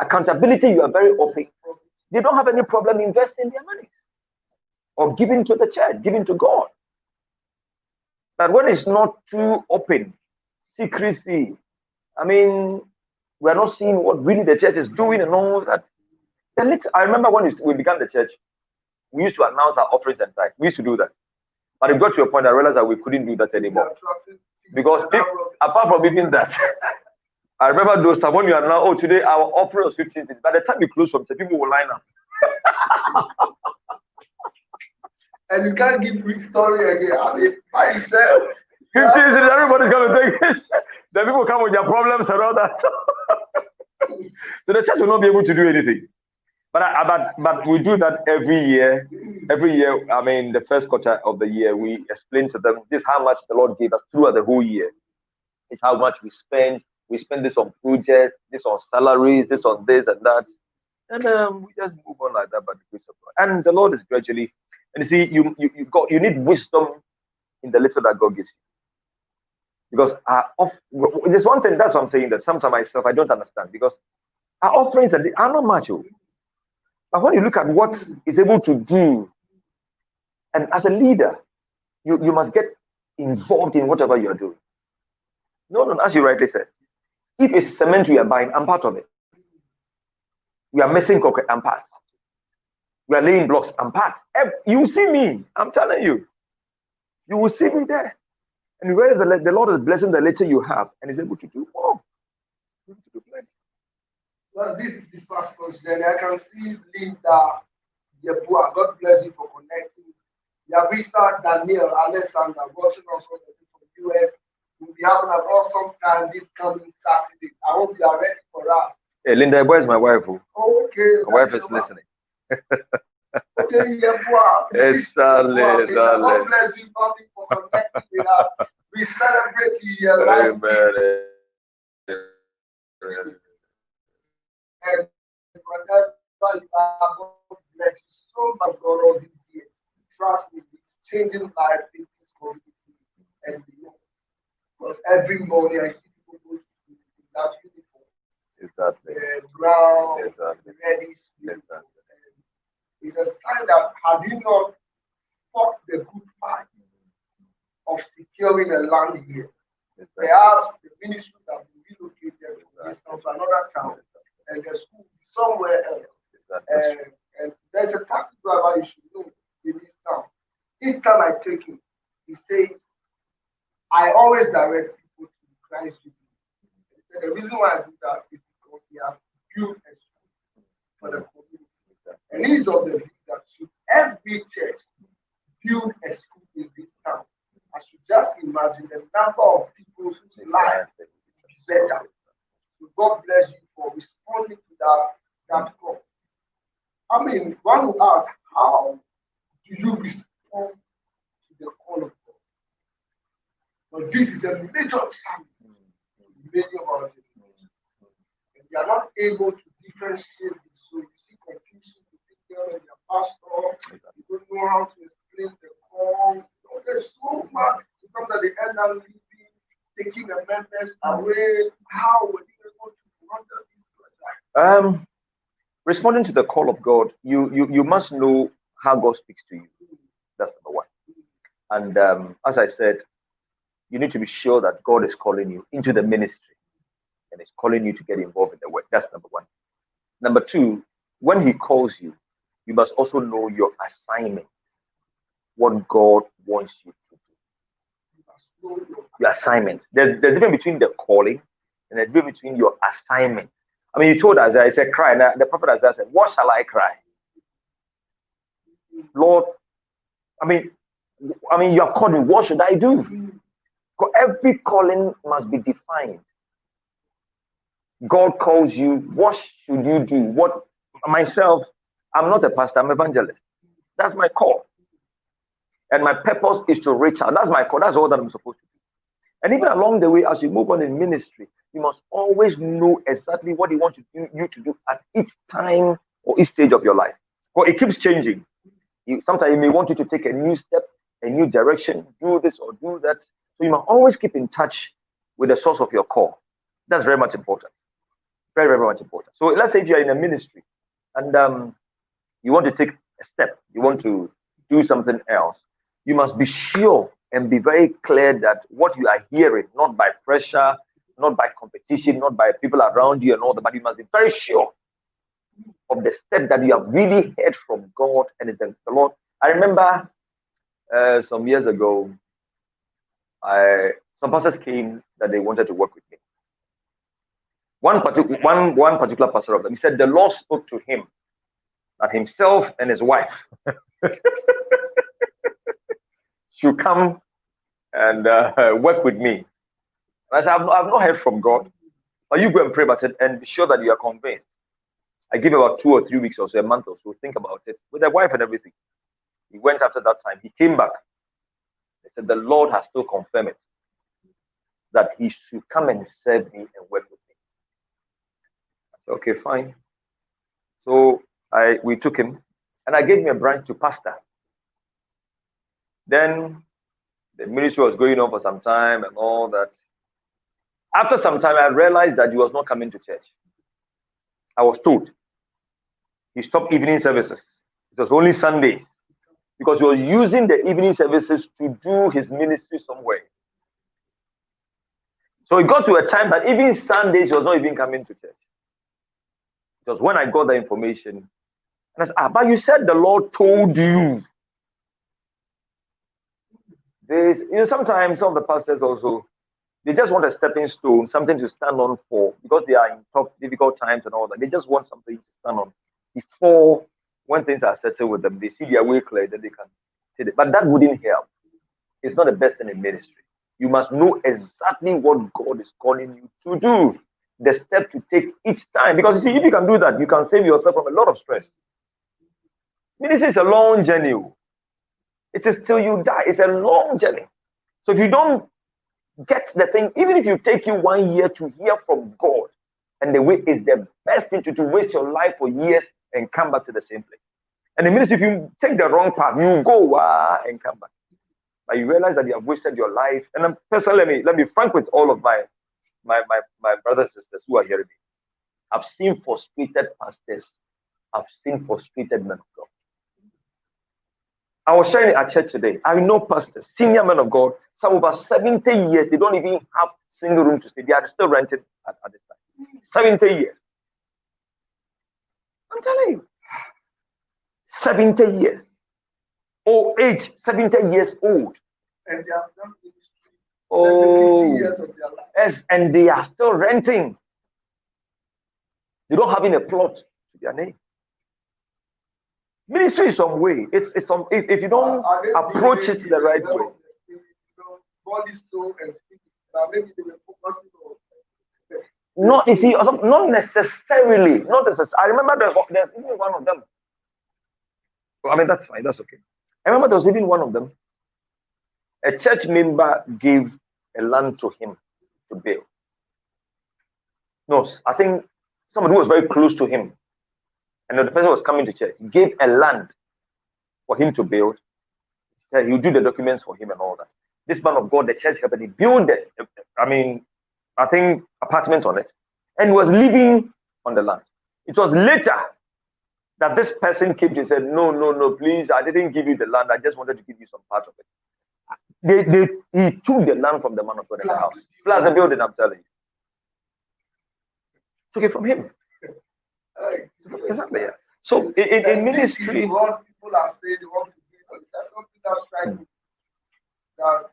B: accountability. You are very open. They don't have any problem investing their money or giving to the church, giving to God. But when it's not too open, secrecy, I mean, we're not seeing what really the church is doing and all that. I remember when we began the church, we used to announce our offerings and tithes. We used to do that. But it got to a point I realized that we couldn't do that anymore. Because apart from even that, I remember those times when you are now, today our offering was 15 things. By the time we close from church, people will line up.
A: And you can't give free story again. I mean, by yourself.
B: 15 things, everybody's going to take it. Then people come with their problems and all that. So the church will not be able to do anything. But we do that every year. Every year, I mean, the first quarter of the year, we explain to them this is how much the Lord gave us throughout the whole year. It's how much we spend. We spend this on projects, this on salaries, this on this and that. And we just move on like that by the grace of God. And the Lord is gradually, and you see, you need wisdom in the little that God gives you. Because there's one thing, that's what I'm saying, that sometimes myself, I don't understand. Because our offerings are not much. But when you look at what is able to do, and as a leader, you must get involved in whatever you're doing. No, as you rightly said, if it's cement we are buying, I'm part of it. We are missing concrete, I'm part. We are laying blocks, I'm part. You will see me, I'm telling you. You will see me there. And whereas the Lord is blessing the little you have, and is able to do more.
A: Well, this is the first question. I can see Linda Yeboah. God bless you for connecting Yavisa Daniel Alexander watching us from the US. We'll be having an awesome time this coming Saturday. I hope you are ready for us.
B: Hey, Linda Yeboah is my wife.
A: Okay.
B: My wife is listening.
A: Okay, Yeboah.
B: Exactly,
A: God bless you, family, for connecting with us. We celebrate you here, right?
B: Amen.
A: And whatever you are, God bless you so much, God, all these years. Trust me, it's changing life in this community and beyond. Because every morning I see people go to school in that uniform.
B: Exactly.
A: Brown,
B: Exactly.
A: reddish uniform.
B: Exactly.
A: And it's a sign that have you not fought the good fight of securing a land here?
B: Exactly.
A: Perhaps the ministry that will relocate them from this town to another town and the school somewhere else. And there's a taxi driver you should know in this town. Each time I take him, he says, I always direct people to Christ with me. And the reason why I do that is because he has built a school for the community. And he's of the view that should every church build a school in this town, I should just imagine the number of people whose lives will be better. So God bless you for responding to that call. I mean, one will ask, how do you respond to the call of God? But this is a major challenge in many of our generations. And they are not able to differentiate this. So you see confusion between them and their pastor. You don't know how to explain the call. There's so much. Sometimes they end up leaving, taking the members away. How were you able to handle this?
B: Responding to the call of God, you must know how God speaks to you. That's number one. And as I said, you need to be sure that God is calling you into the ministry and is calling you to get involved in the work. That's number one. Number two, when He calls you, you must also know your assignment, what God wants you to do. Your assignment. There's a difference between the calling and the difference between your assignment. I mean, you told Isaiah, he said, cry. Now, the prophet Isaiah said, what shall I cry? Lord, I mean, you are called me. What should I do? Every calling must be defined. God calls you. What should you do? What myself? I'm not a pastor. I'm an evangelist. That's my call, and my purpose is to reach out. That's my call. That's all that I'm supposed to do. And even along the way, as you move on in ministry, you must always know exactly what He wants you to do at each time or each stage of your life. Because it keeps changing. Sometimes He may want you to take a new step, a new direction, do this or do that. So you must always keep in touch with the source of your call. That's very much important. Very, very much important. So let's say if you're in a ministry and you want to take a step, you want to do something else, you must be sure and be very clear that what you are hearing, not by pressure, not by competition, not by people around you and all that, but you must be very sure of the step that you have really heard from God and it's the Lord. I remember some years ago, some pastors came that they wanted to work with me. One particular pastor of them, he said the Lord spoke to him that himself and his wife should come and work with me. And I said, I've not heard from God. But you go and pray about it and be sure that you are convinced. I give about 2 or 3 weeks or so, a month or so, think about it with the wife and everything. He went after that time. He came back. He said, the Lord has still confirmed it that he should come and serve me and work with me. I said, okay, fine. So we took him and I gave him a branch to pastor. Then the ministry was going on for some time and all that. After some time, I realized that he was not coming to church. I was told he stopped evening services. It was only Sundays because he was using the evening services to do his ministry somewhere. So it got to a time that even Sundays he was not even coming to church. It was when I got the information. And I said, but you said the Lord told you. Sometimes some of the pastors also, they just want a stepping stone, something to stand on for, because they are in tough, difficult times and all that. They just want something to stand on before, when things are settled with them, they see their way clear, then they can But that wouldn't help. It's not the best thing in ministry. You must know exactly what God is calling you to do, the step to take each time. Because you see, if you can do that, you can save yourself from a lot of stress. Ministry is a long journey. It is till you die. It's a long journey. So if you don't get the thing, even if you take you 1 year to hear from God, and the way is the best thing to waste your life for years and come back to the same place. And the ministry, if you take the wrong path, you go and come back. But you realize that you have wasted your life. And I'm personally, let me be frank with all of my brothers and sisters who are hearing me. I've seen frustrated pastors. I've seen frustrated men of God. I was sharing it at church today. I know pastors, senior men of God, some over 70 years, they don't even have single room to stay. They are still rented at this time. 70 years. I'm telling you. 70 years. Old age, 70 years old.
A: And they have done ministry.
B: Oh,
A: 50 years of their life.
B: Yes, and they are still renting. They don't have a plot to their name. Ministry is some way. It's some if you don't approach it the right way.
A: Body, soul, and spirit. Maybe they were focusing on.
B: No, you see, not necessarily. Not necessarily. I remember there's even one of them. I mean, that's fine. That's okay. I remember there was even one of them. A church member gave a land to him to build. No, I think somebody who was very close to him, and the person was coming to church, gave a land for him to build. He'll do the documents for him and all that. This man of God, the church helped him build it. I think apartments on it, and was living on the land. It was later that this person came and said, no, please, I didn't give you the land. I just wanted to give you some part of it. He took the land from the man of God in the house. Plus the building, I'm telling you. Took it from him. Exactly. So in ministry,
A: what people are saying they want to do. That's something that's striking. That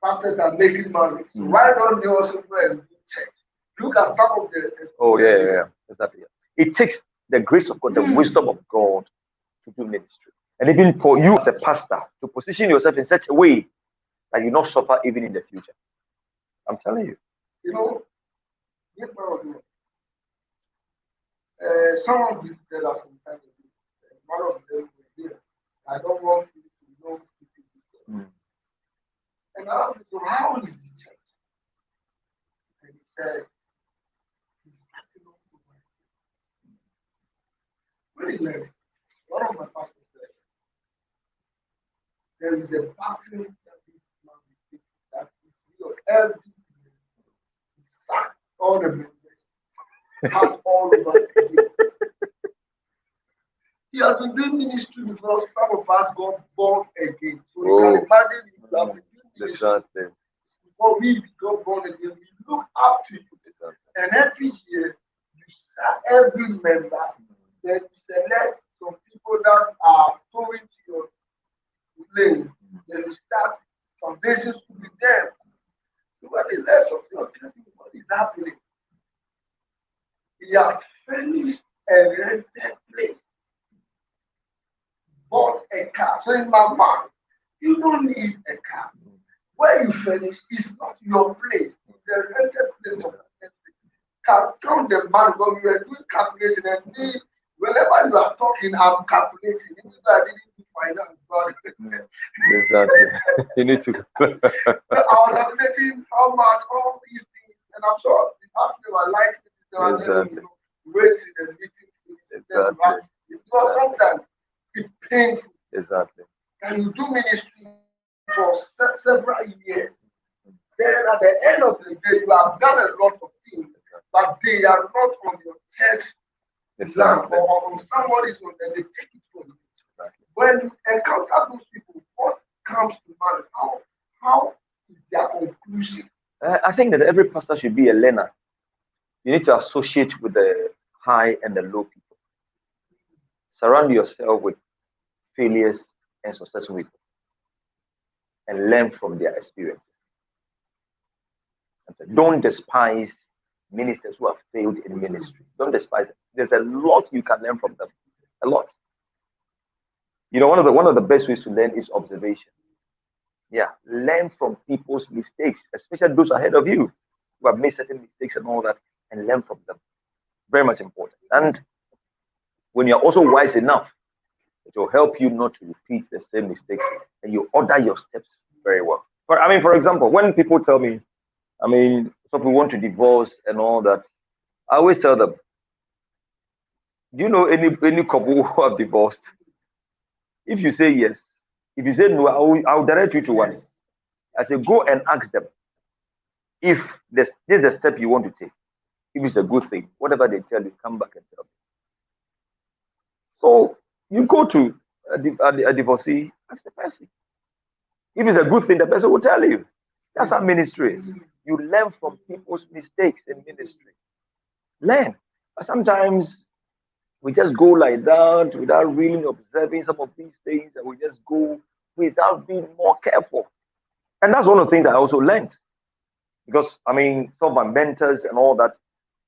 A: pastors are making money. So why don't they also go and do church? Look at some of the.
B: Oh yeah, exactly. It takes the grace of God, the wisdom of God to do ministry, and even for you as a pastor to position yourself in such a way that you not suffer even in the future. I'm telling you.
A: You know, someone visited us sometimes. One of them was here. I don't want you to know. And I asked him, so how is the church? And he said, he's starting off with my really learning. One of my pastors said, there is a battle that this man is taking that is real. Every year, he sacked all the members, had all over the He has been doing ministry because some of us got born again. So you can imagine if you have been doing ministry before we got born again, we look up to you. And every year, you sack every member, then you select some people that are going to your lane. Then you start foundations to be them. So when he left something, what is happening? He has finished a rented place. Bought a car. So in my mind, you don't need a car. Where you finish is not your place. It's a rented place of count the man, but we are doing calculation and me, whenever you are talking, I'm calculating. Even though I didn't do finance, but
B: exactly. You need to.
A: I was calculating how much all these things, and I'm sure it has to be my life.
B: Exactly.
A: Waiting and meeting.
B: Exactly.
A: Because sometimes it's painful.
B: Exactly.
A: And you do ministry for several years. Then at the end of the day, you have done a lot of things, but they are not on your church land or on somebody's own, and they take it from you. When you encounter those people, what comes to mind? How is their conclusion?
B: I think that every pastor should be a learner. You need to associate with the high and the low people. Surround yourself with failures and successful people and learn from their experiences. Don't despise ministers who have failed in ministry. Don't despise them. There's a lot you can learn from them. A lot. One of the best ways to learn is observation. Yeah, learn from people's mistakes, especially those ahead of you who have made certain mistakes and all that, and learn from them. Very much important. And when you're also wise enough, it will help you not to repeat the same mistakes, and you order your steps very well. But I mean, for example, when people tell me, I mean, some people want to divorce and all that, I always tell them, do you know any couple who have divorced? If you say yes, if you say no, I'll direct you to one. I say, go and ask them if this is the step you want to take. If it's a good thing, whatever they tell you, come back and tell me. So you go to a divorcee, ask the person. If it's a good thing, the person will tell you. That's how ministry is. You learn from people's mistakes in ministry. Learn. But sometimes we just go like that without really observing some of these things, and we just go without being more careful. And that's one of the things I also learned. Because I mean, some of my mentors and all that,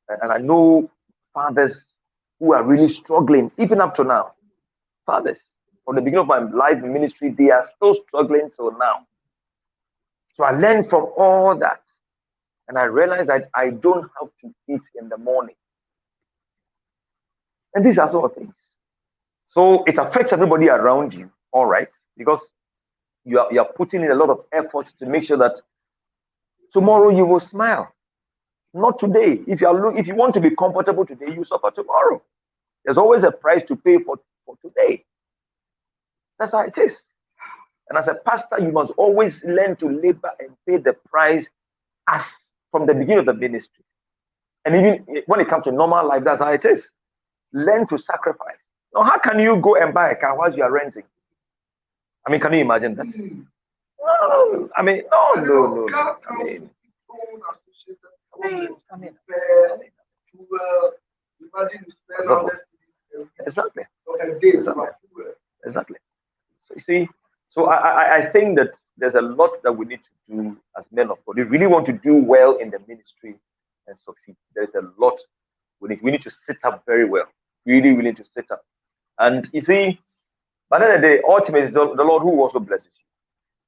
B: and I know fathers who are really struggling, even up to now. Fathers, from the beginning of my life in ministry, they are still struggling till now. So I learned from all that. And I realized that I don't have to eat in the morning. And these are sort of things. So it affects everybody around you, all right? Because you are putting in a lot of effort to make sure that tomorrow you will smile. Not today. If you want to be comfortable today, you suffer tomorrow. There's always a price to pay for today. That's how it is. And as a pastor, you must always learn to labor and pay the price as from the beginning of the ministry. And even when it comes to normal life, that's how it is. Learn to sacrifice. Now, how can you go and buy a car while you are renting? I mean, can you imagine that? No. I mean, no. I mean,
A: imagine you spend all this
B: exactly.
A: Exactly.
B: Exactly. So you see, so I think that there's a lot that we need to do as men of God. If we really want to do well in the ministry and succeed, there's a lot we need to sit up very well. Really, we need to sit up. And you see, by the end of the day, ultimately, it's the Lord who also blesses you.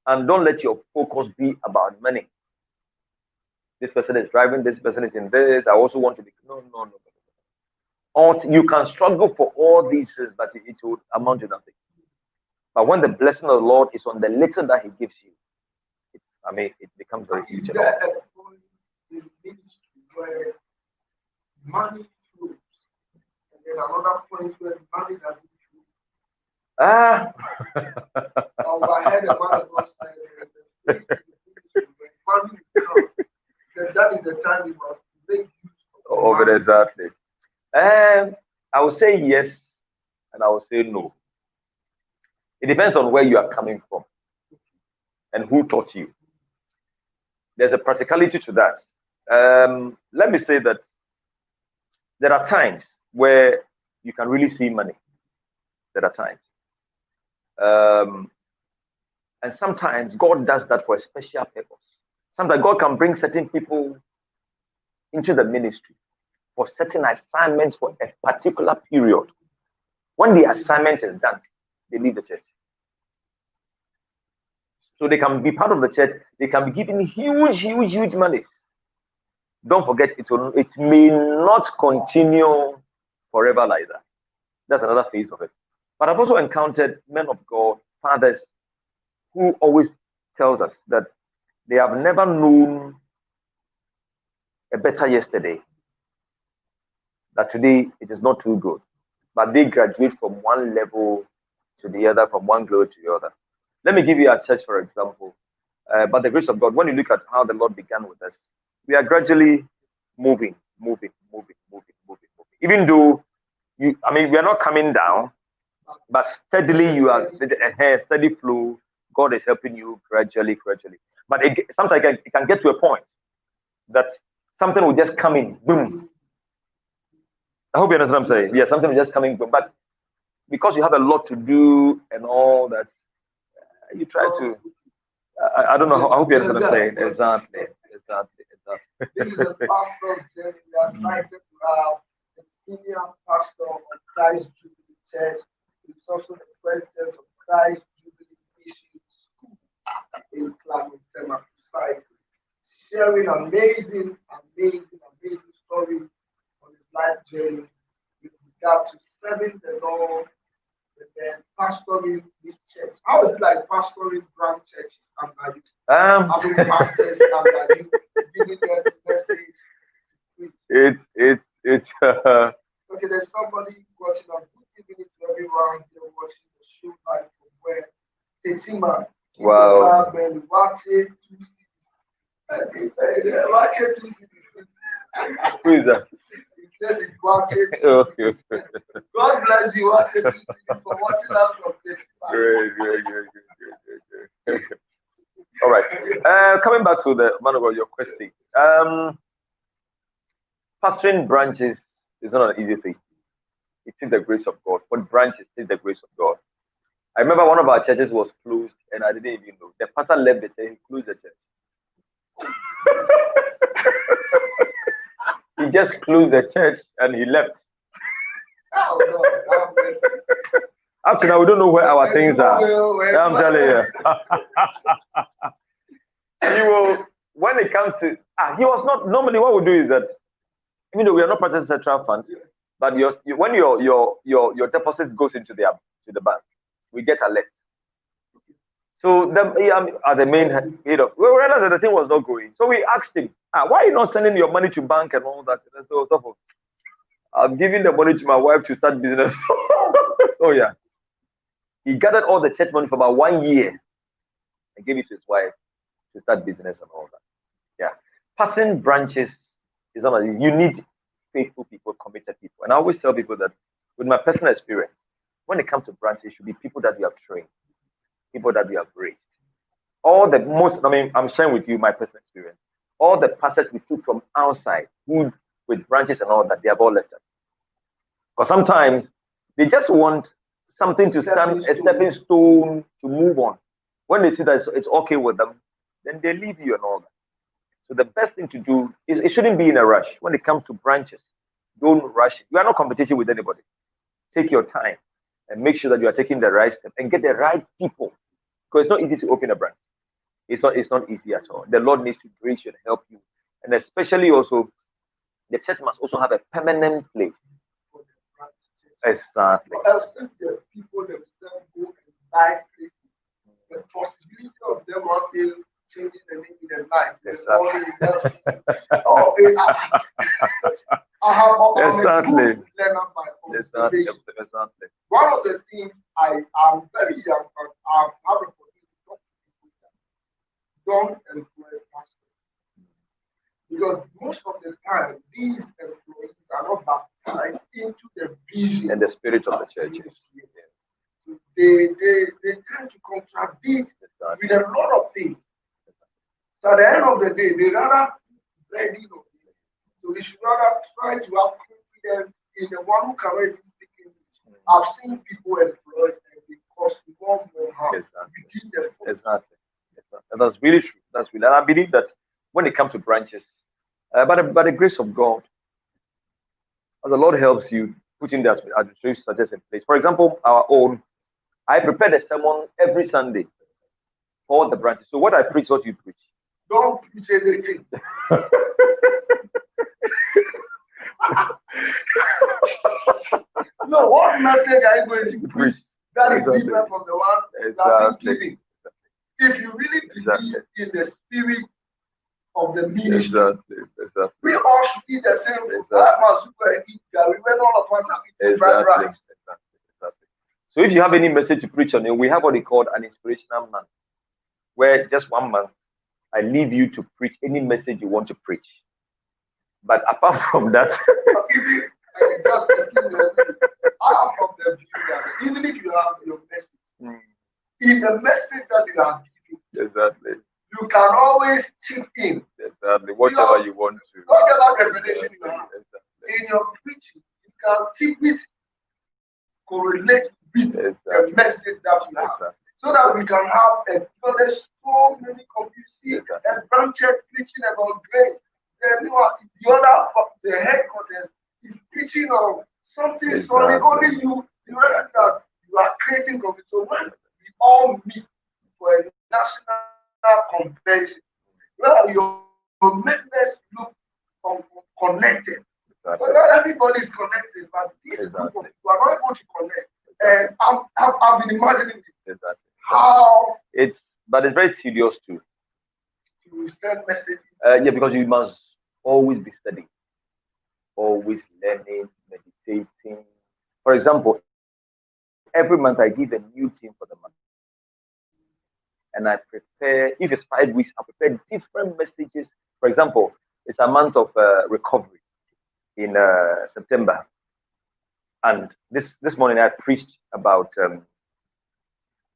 B: And don't let your focus be about money. This person is driving, this person is in this. I also want to be. No. You can struggle for all these things, but it will amount to nothing. But when the blessing of the Lord is on the little that He gives you, it becomes very
A: Is
B: easy.
A: there a point in ministry where money flows, and then another point where money doesn't flow? I had a man of God say there is a place in the ministry where money will come. That is the time you must make use
B: of it. Exactly. I will say yes, and I will say no. It depends on where you are coming from and who taught you. There's a practicality to that. Let me say that there are times where you can really see money. There are times. And sometimes God does that for a special purpose. Sometimes God can bring certain people into the ministry for certain assignments for a particular period. When the assignment is done, they leave the church. So they can be part of the church. They can be given huge money. Don't forget, it may not continue forever like that. That's another phase of it. But I've also encountered men of God, fathers, who always tells us that they have never known a better yesterday. That today it is not too good. But they graduate from one level to the other, from one glory to the other. Let me give you a church, for example. By the grace of God, when you look at how the Lord began with us, we are gradually moving. Even though we are not coming down, but steadily you are a steady flow. God is helping you gradually. But sometimes it can get to a point that something will just come in, boom. I hope you understand what I'm saying. Yeah, something will just come in, boom. But because you have a lot to do and all that, you try to. I don't know. I hope you understand what I'm saying. Exactly.
A: This is a pastor's journey. We are excited to have the senior pastor of Christ Jubilee Church. It's also the president of Christ Jubilee Mission School in Clermont, precisely, sharing amazing stories on his life journey with regard to serving the Lord and then pastoring this church. How is it like pastoring Brunch churches under you? Having pastors under you, giving them the message.
B: It's
A: Okay, there's somebody watching us. Good evening to everyone here watching the show live from where Tetima.
B: wow.
A: Watch it, watch it,
B: Who is that?
A: his name is Watch it.
B: Okay.
A: God bless you, Watch it, for watching us from Tetima.
B: Great. All right. Coming back to the man of God, your question. Pastoring branches is not an easy thing. It takes the grace of God. When branches take the grace of God. I remember one of our churches was closed, and I didn't even know. The pastor left the church, he closed the church. He just closed the church and he left.
A: Oh, no,
B: Up to now, we don't know where our things are. I'm telling you. He will, when it comes to, he was not, normally what we do is that, we are not part of the central fund, but when your deposits goes into the bank, we get alert. So as the main head of, we realized that the thing was not going. So we asked him, why are you not sending your money to bank and all that? And so forth. I'm giving the money to my wife to start business. Oh yeah. He gathered all the church money for about 1 year and gave it to his wife to start business and all that. Yeah. Pattern branches is not easy. You need faithful people, committed people. And I always tell people that with my personal experience, when it comes to branches, it should be people that you have trained, people that you have raised. I'm sharing with you my personal experience. All the pastors we took from outside, who with branches and all that, they have all left us. Because sometimes they just want something to stand, a stepping stone to move on. When they see that it's okay with them, then they leave you and all that. So the best thing to do is it shouldn't be in a rush. When it comes to branches, don't rush. You are not competition with anybody. Take your time and make sure that you are taking the right step and get the right people. Because it's not easy to open a branch. It's not easy at all. The Lord needs to grace you and help you. And especially also, the church must also have a permanent place. Exactly.
A: Or else if the people themselves go and buy places, the possibility of them one day changing the name in their life is only I have
B: exactly.
A: Exactly. One of the things I'm very young, but I'm having for you to talk to people that don't employ pastors. Because most of the time, these employees are not baptized into the vision
B: and the spirit of the church.
A: They tend to contradict with a lot of things. So at the end of the day, they rather ready. So we should rather try to have confidence in the one who can really speak English. I've seen people employed and they cost more harm.
B: Exactly. And that's really true. That's really, and I believe that when it comes to branches, by the grace of God, as the Lord helps you, putting the administrative structures in place. For example, our own, I prepare the sermon every Sunday for all the branches. So what I preach, what you preach.
A: Don't preach anything. No, what message are you going to preach? That is different from the one that I'm giving. If you really believe in the spirit of the ministry, we all should eat the same food. When all of us are eating fried rice.
B: So if you have any message to preach on it, we have what they call an inspirational month, where just 1 month I leave you to preach any message you want to preach. But apart from that,
A: I am from the view that even if you have your message, in the message that you are giving, you can always chip in.
B: Whatever you want to.
A: Whatever revelation you have in your preaching, you can chip it, correlate with the message that you have. So that we can have a very strong many community and branches preaching about grace. Then the other the headquarters is preaching on something solid. Only you realize that you are creating conflict. So when we convention. Well, your witness look connected.
B: Exactly.
A: But not everybody is connected, but this group of people are not able to connect. And I've been imagining this.
B: Exactly.
A: How
B: but it's very tedious too.
A: to send messages.
B: Yeah, because you must always be studying, always learning, meditating. For example, every month I give a new theme for the month. And I prepare, if it's 5 weeks, I prepare different messages. For example, it's a month of recovery in September. And this morning I preached about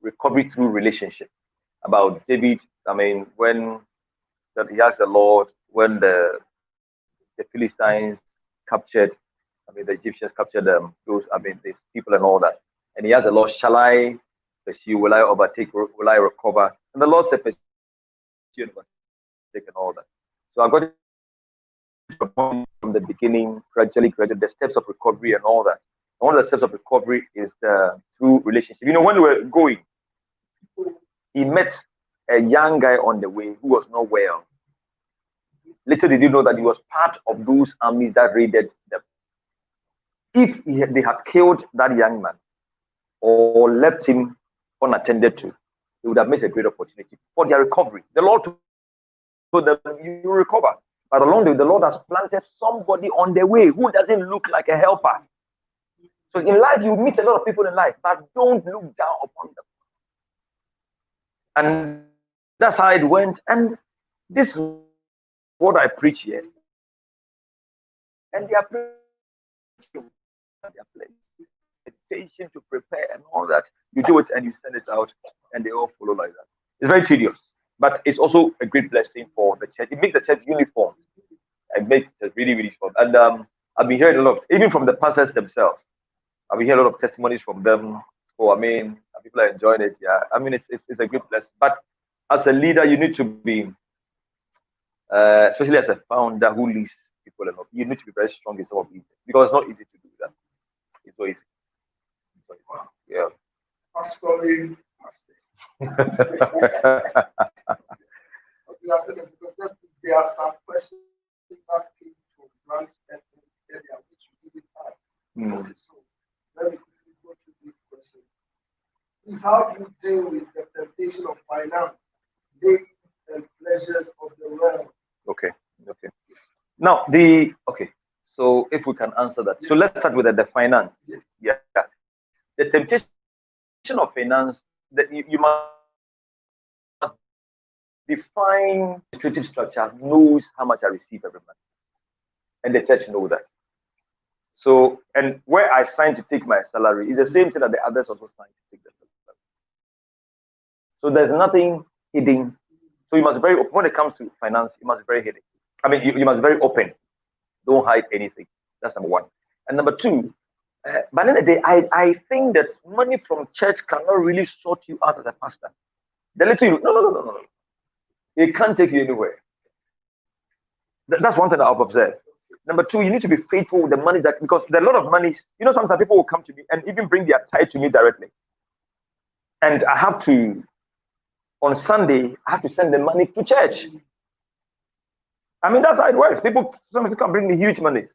B: recovery through relationship, about David. I mean, when that he asked the Lord, when the Philistines captured, I mean, the Egyptians captured those, I mean, these people and all that. And he asked the Lord, shall I pursue? Will I overtake? Will I recover? And the Lord said, pursue and overtake and all that. So I got to the point from the beginning, gradually, the steps of recovery and all that. And one of the steps of recovery is through relationship. You know, when we were going, he met a young guy on the way who was not well. Little did you know that he was part of those armies that raided them. If they had killed that young man or left him unattended to, they would have missed a great opportunity for their recovery. The Lord told them, you recover. But along the way, the Lord has planted somebody on the way who doesn't look like a helper. So in life, you meet a lot of people in life, but don't look down upon them. And that's how it went. And this is what I preach here. And they are preaching their place. Meditation to prepare and all that. You do it and you send it out, and they all follow like that. It's very tedious, but it's also a great blessing for the church. It makes the church uniform. It makes it really, really fun. And I've been hearing a lot, even from the pastors themselves. I've been hearing a lot of testimonies from them. Oh, I mean, people are enjoying it. Yeah, I mean, it's a great blessing. But as a leader, you need to be, especially as a founder who leads people enough, you need to be very strong in some of these things because it's not easy to do that. It's so easy. Yeah.
A: Pastoring there are some questions that came from Brunch area which we didn't have. So let me quickly go through this question. Is how do you deal with the temptation of finance, ladies, and pleasures of the world?
B: Okay. Now so if we can answer that. So let's start with the finance.
A: Yes.
B: Yeah. The temptation of finance that you must define the administrative structure knows how much I receive every month. And the church knows that. So, and where I sign to take my salary is the same thing that the others also sign to take the salary. So there's nothing hidden. So you must be very open. When it comes to finance, you must be very hidden. I mean, you must be very open. Don't hide anything. That's number one. And number two, but in the day, I think that money from church cannot really sort you out as a pastor. The little you, no. It can't take you anywhere. That's one thing that I've observed. Number two, you need to be faithful with the money that, because there are a lot of money. You know, sometimes people will come to me and even bring their tithe to me directly. And I have to, on Sunday, I have to send the money to church. I mean, that's how it works. Some people can bring me huge monies.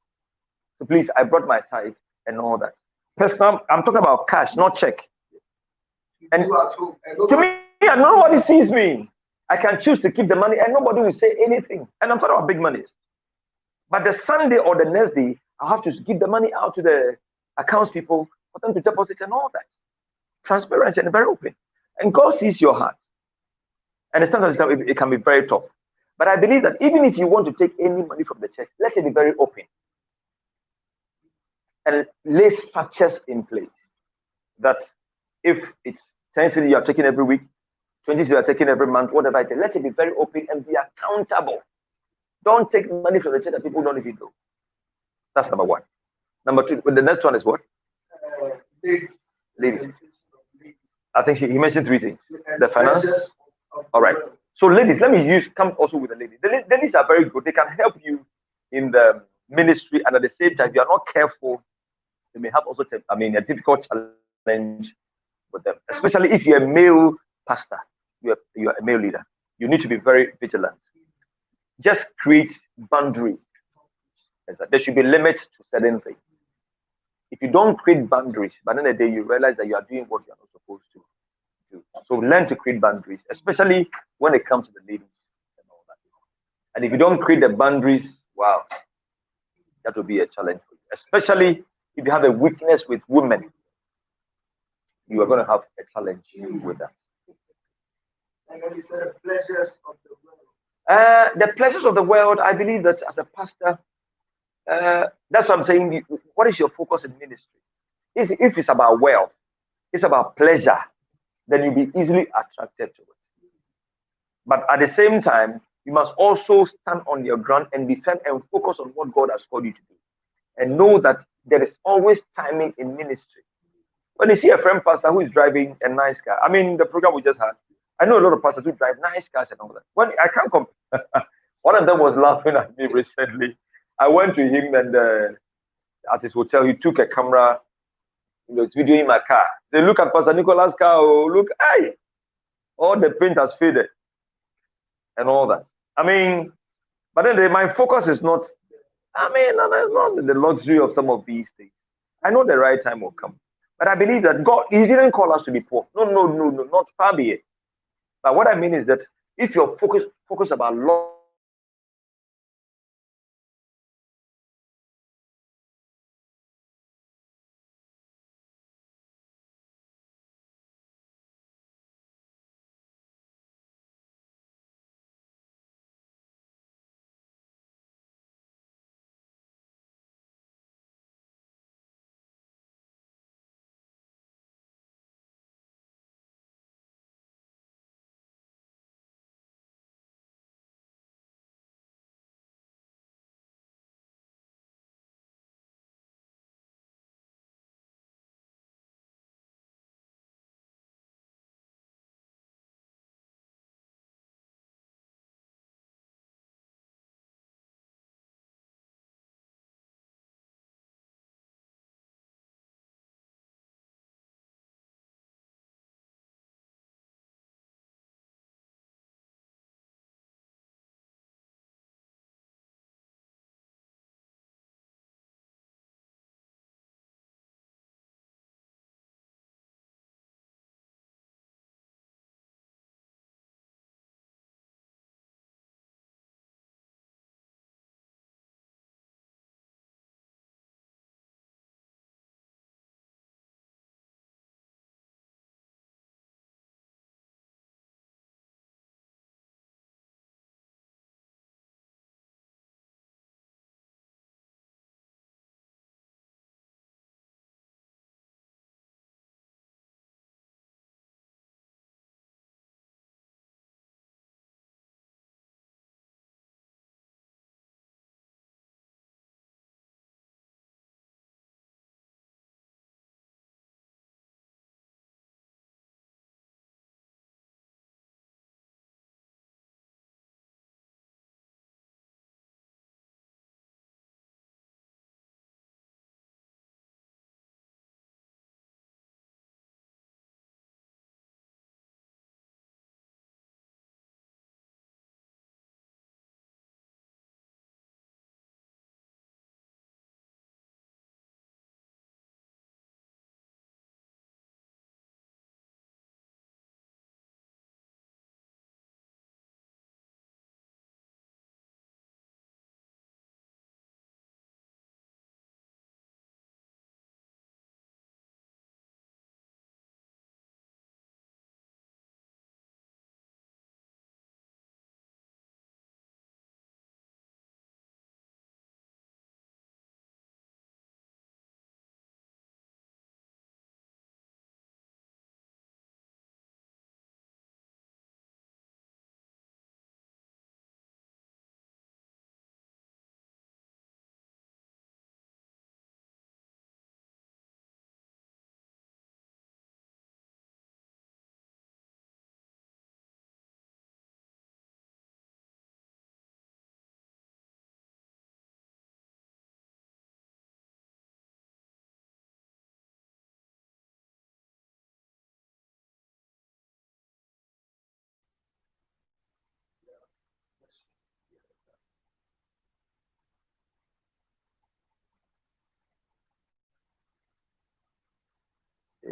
B: So please, I brought my tithe and all that. Personal, I'm talking about cash, not check. And to me, nobody sees me. I can choose to keep the money and nobody will say anything. And I'm talking about big monies. But the Sunday or the next day, I have to give the money out to the accounts people for them to deposit and all that. Transparency and very open. And God sees your heart. And sometimes it can be very tough. But I believe that even if you want to take any money from the church, let it be very open. And lay structures in place. That if it's 10 cedis you are taking every week, 20 cedis you are taking every month, whatever it is, let it be very open and be accountable. Don't take money from the church that people don't even know. That's number one. Number two, the next one is what? Ladies. I think he mentioned three things. The finance. All right. So ladies, let me come also with the ladies. The ladies are very good. They can help you in the ministry, and at the same time, if you are not careful, they may have also, a difficult challenge with them, especially if you're a male pastor, you are a male leader. You need to be very vigilant. Just create boundaries. There should be limits to certain things. If you don't create boundaries, by the end of the day, you realize that you are doing what you are not supposed to do. So learn to create boundaries, especially when it comes to the ladies and all that. And if you don't create the boundaries, wow, that will be a challenge for you. Especially if you have a weakness with women, you are going to have a challenge with that.
A: And then he said, the pleasures of the world.
B: The pleasures of the world, I believe that as a pastor, that's what I'm saying. What is your focus in ministry? If it's about wealth, it's about pleasure, then you'll be easily attracted to it. But at the same time, you must also stand on your ground and defend and focus on what God has called you to do. And know that there is always timing in ministry. When you see a friend pastor who is driving a nice car, I mean, the program we just had, I know a lot of pastors who drive nice cars and all that. When I can't compare, one of them was laughing at me recently. I went to him and at his hotel, he took a camera, he was videoing my car. They look at Pastor Nicholas' car, oh, look, hey, all the paint has faded and all that. I mean, but then my focus is not, I mean, it's not the luxury of some of these things. I know the right time will come. But I believe that God, He didn't call us to be poor. No, no, no, no, not far be it. But what I mean is that if you're focused about love,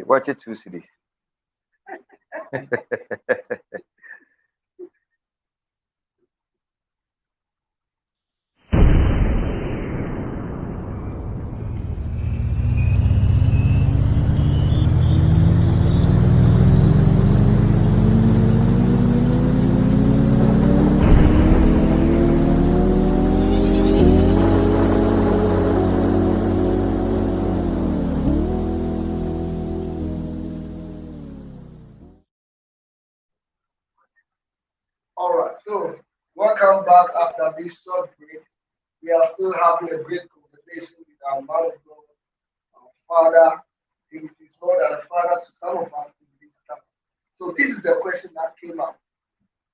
B: Watch it 2 cities.
A: All right, so welcome back after this short break. We are still having a great conversation with our man of God, our Father. He is more than a father to some of us in this time. So this is the question that came up: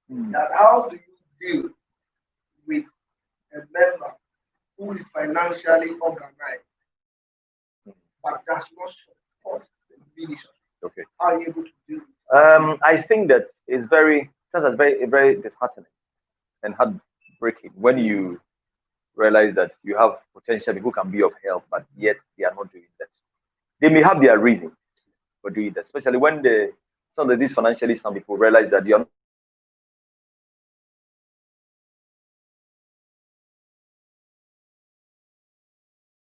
A: that how do you deal with a member who is financially organized but does not support the ministry?
B: Okay.
A: How are you able to deal with it?
B: I think that is that's very disheartening and heartbreaking when you realize that you have potential people who can be of help, but yet they are not doing that. They may have their reasons for doing that, especially when some of these financially some people realize that you're not doing what they want you to do. And they feel that they are not doing what they want you to do. And they feel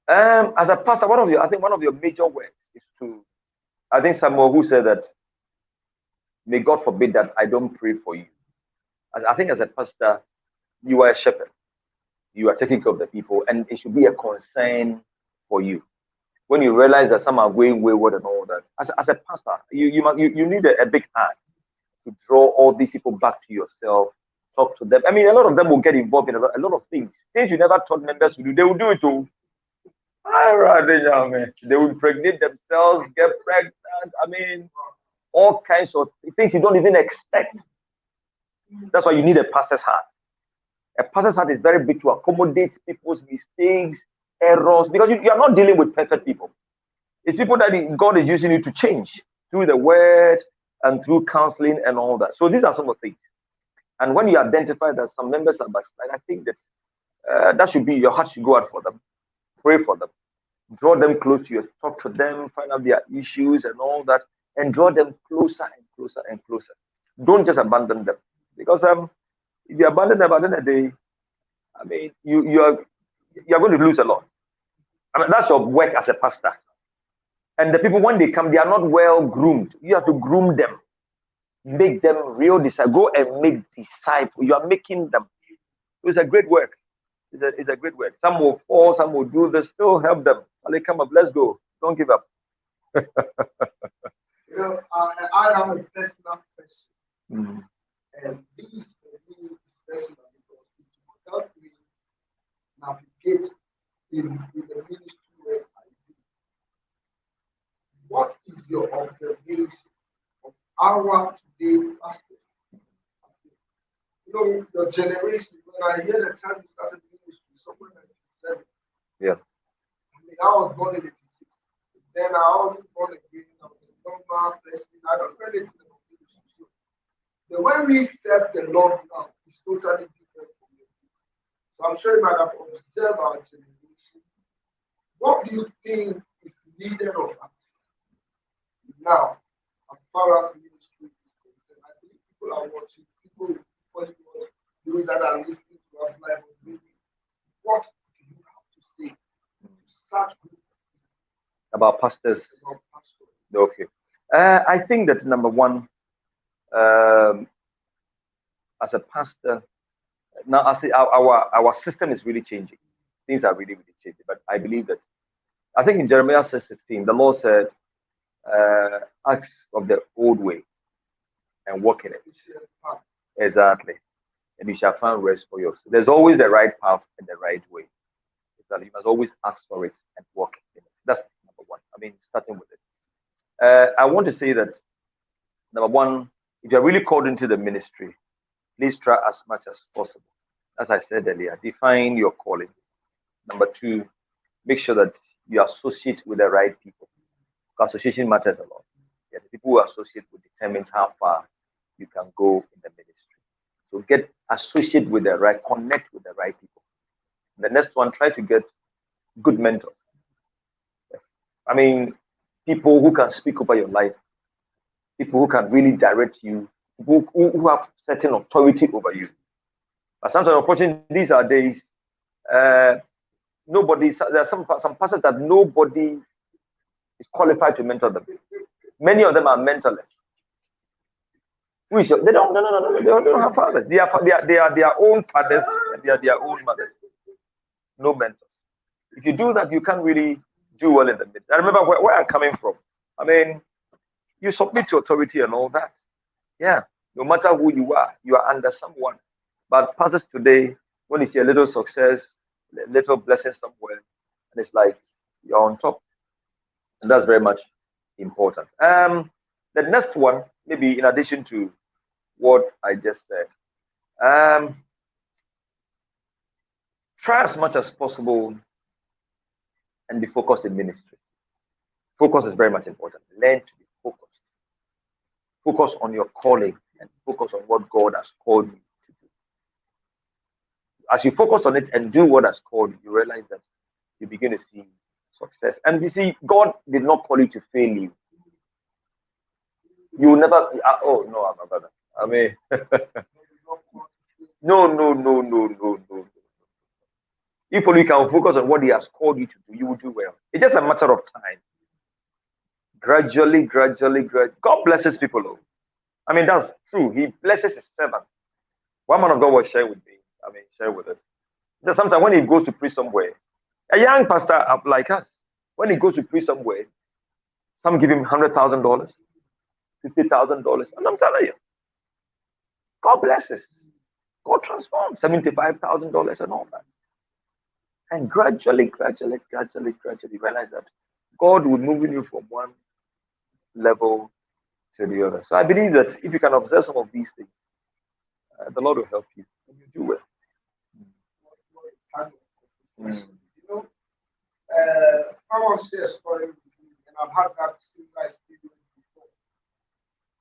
B: that as a pastor, I think one of your major works is to, I think someone who said that, may God forbid that I don't pray for you. I think as a pastor, you are a shepherd. You are taking care of the people, and it should be a concern for you. When you realize that some are going wayward and all that, as a pastor, you need a big heart to draw all these people back to yourself, talk to them. I mean, a lot of them will get involved in a lot of things you never thought members would do. They will do it too. They will impregnate themselves, get pregnant. I mean, all kinds of things you don't even expect. That's why you need a pastor's heart. A pastor's heart is very big to accommodate people's mistakes, errors, because you are not dealing with perfect people. It's people that God is using you to change through the word and through counseling and all that. So these are some of the things. And when you identify that some members are backslide, I think that that should be your heart should go out for them, pray for them, draw them close to you, talk to them, find out their issues and all that, and draw them closer and closer and closer. Don't just abandon them, because if you abandon them at the end of the day, I mean, you're going to lose a lot. I mean, that's your work as a pastor. And the people, when they come, they are not well groomed. You have to groom them, make them real disciples. Go and make disciples. You are making them. It's a great work. It's a great work. Some will fall, some will do this. Still help them. And they come up. Let's go. Don't give up.
A: I have a personal question. And this for me is personal because it will help me navigate in the ministry where I do. What is your observation of our today pastors? The generation, when I hear the time we started ministry, somewhere 97.
B: Yeah.
A: I mean, I was born in 86. Then I wasn't born again. I was a normal person. I don't know anything about ministry. The way we serve the Lord now is totally different from the. So I'm sure you might have observed our generation. What do you think is needed of us now, as far as ministry is concerned? I think people are watching, people watching us, those that are listening to us live on radio. What do you have to say to such group
B: About pastors.
A: about pastor?
B: Okay. I think that number one, um, as a pastor, now I say our system is really changing. Things are really, really changing. But I believe that I think in Jeremiah 6:16, the Lord said, ask of the old way and walk in it. Exactly. And you shall find rest for yourself. There's always the right path and the right way. Exactly. You must always ask for it and walk in it. That's number one. I mean, starting with it. I want to say that number one, if you're really called into the ministry, please try as much as possible. As I said earlier, define your calling. Number two, make sure that you associate with the right people. Because association matters a lot. Yeah, the people who associate with determines how far you can go in the ministry. So get associate with the right, connect with the right people. The next one, try to get good mentors. I mean, people who can speak over your life, people who can really direct you, people who have certain authority over you. But sometimes, unfortunately, these are days, uh, nobody, there are some pastors that nobody is qualified to mentor them. Many of them are mentorless. They don't, no, they don't have fathers. They are their own fathers and they are their own mothers. No mentors. If you do that, you can't really do well in the midst. I remember where I'm coming from. I mean, you submit to authority and all that. Yeah, no matter who you are under someone. But pastors today, when you see a little success, a little blessing somewhere, and it's like you're on top. And that's very much important. The next one, maybe in addition to what I just said, um, try as much as possible and be focused in ministry. Focus is very much important. Learn to be focused. Focus on your calling and focus on what God has called you to do. As you focus on it and do what has called you, you realize that you begin to see success. And you see, God did not call you to fail you. You will never. Oh no, I'm a brother. I mean, no. If only you can focus on what He has called you to do, you will do well. It's just a matter of time. Gradually. God blesses people. Oh. I mean, that's true. He blesses His servants. One man of God was sharing with me. I mean, share with us. Just sometimes when he goes to preach somewhere, a young pastor like us, when he goes to preach somewhere, some give him $100,000, $50,000, and I'm telling you, God blesses. God transforms $75,000 and all that. And gradually, realize that God will move you from one level to the other. So I believe that if you can observe some of these things, the Lord will help you and you do well.
A: You know, someone shares story with me, and I've had that similar experience before,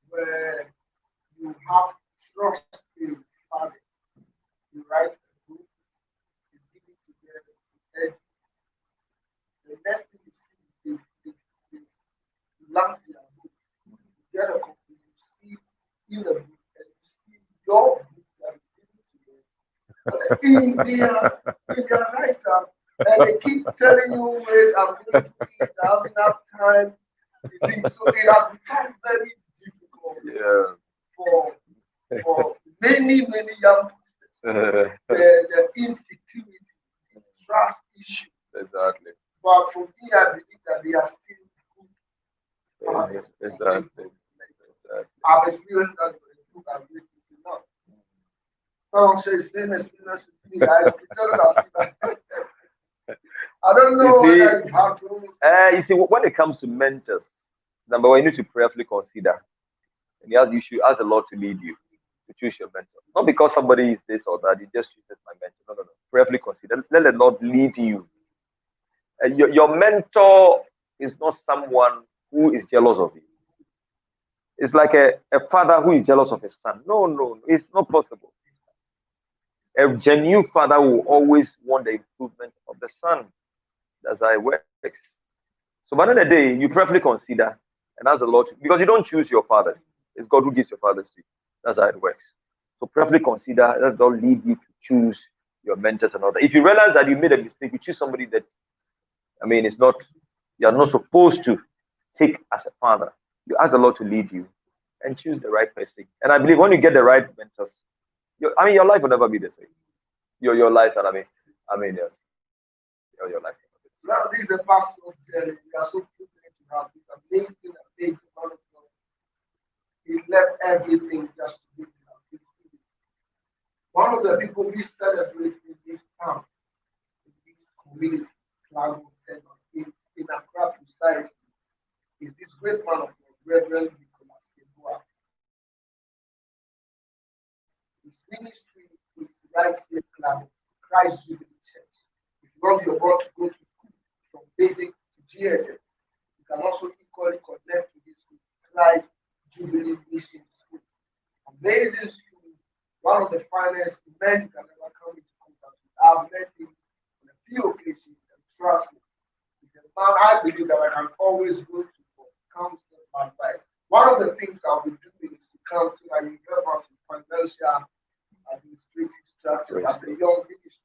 A: where you have trust in father. You write a book, you give it to them, and the next thing you see, they launch their book. You get a copy, you see in the book, and you see your book that is given to them. In their writer, and they keep telling you, wait, I'm going to eat, I have enough time. You see, so it has become very difficult for many young pastors. The insecurity, the trust issue.
B: Exactly.
A: But for me, I believe that they are still good fathers.
B: Exactly.
A: I've experienced that with the book I've written enough. Someone says, same experience with me. I don't know whether you have to.
B: You see, when it comes to mentors, number one, you need to prayerfully consider. And you should ask the Lord to lead you to choose your mentor. Not because somebody is this or that, you just choose as my mentor. No. Prayerfully consider. Let the Lord lead you. Your mentor is not someone who is jealous of you. It's like a father who is jealous of his son. No, it's not possible. A genuine father will always want the improvement of the son. That's how it works. So by the end of the day, you prayerfully consider and ask the Lord, because you don't choose your fathers. It's God who gives your fathers to you. That's how it works. So prayerfully consider, let God lead you to choose your mentors and all that. If you realize that you made a mistake, you choose somebody that, I mean, it's not, you're not supposed to take as a father. You ask the Lord to lead you and choose the right person. And I believe when you get the right mentors, your life will never be the same. Your life, and yes, your life.
A: Now, this is a pastor's journey. We are so privileged to have this amazing, amazing man of God. He left everything just to be with us. One of the people we celebrate in this town, in this community, Cloud in Accra precisely, is this great man of God, Rev Nicholas Yeboah. His ministry is right here, Cloud, Christ Jubilee Church. If you want your work to go to school from basic to GSM, you can also equally connect to this school, Christ Jubilee Mission School. Amazing school, one of the finest men you can ever come into contact with. I've met him on a few occasions, and trust me, he's a man I believe that I can always go to for counsel and advice. One of the things I'll be doing is to come to and help us with financial administrative structures
B: Praise
A: as a young ministry.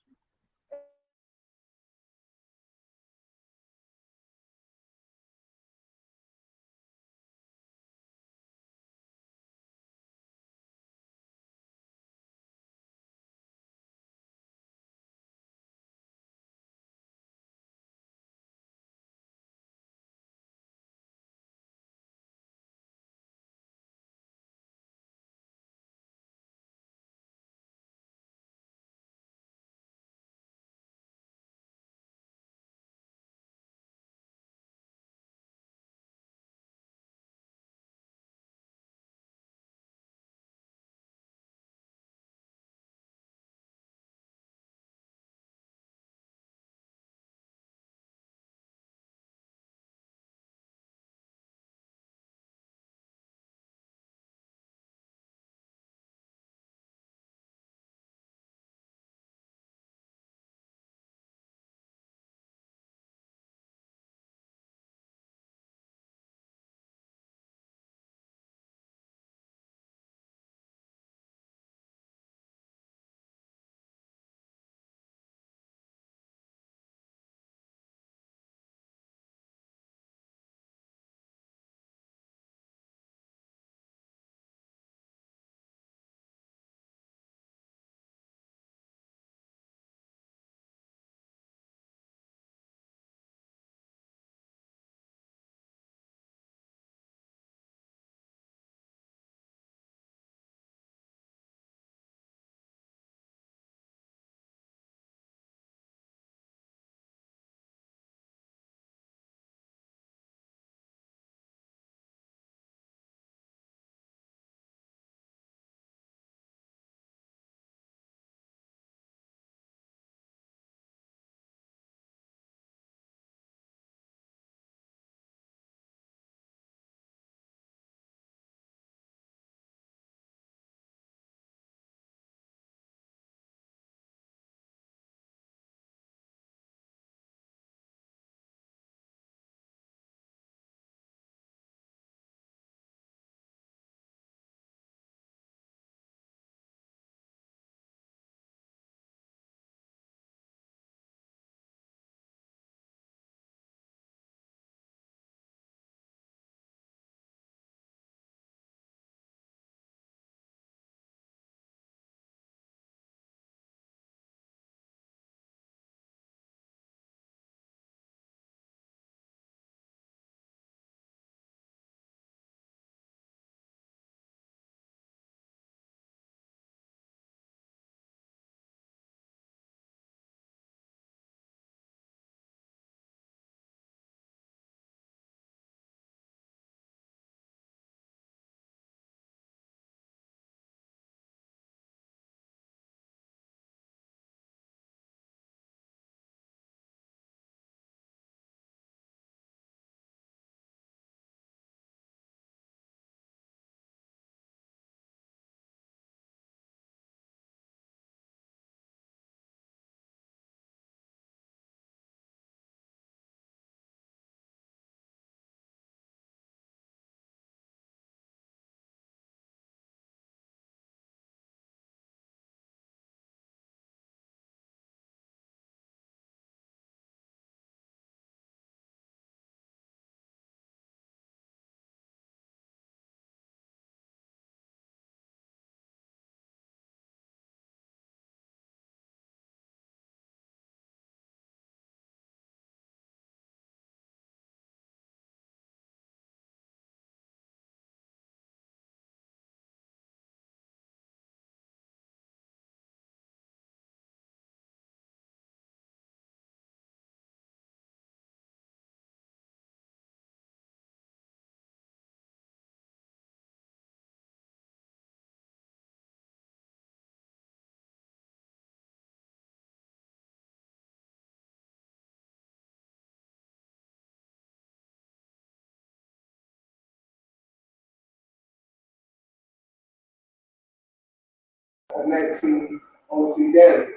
A: connecting. Until then,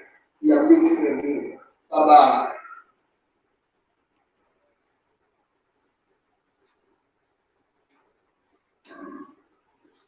A: we are mixing again. Bye bye.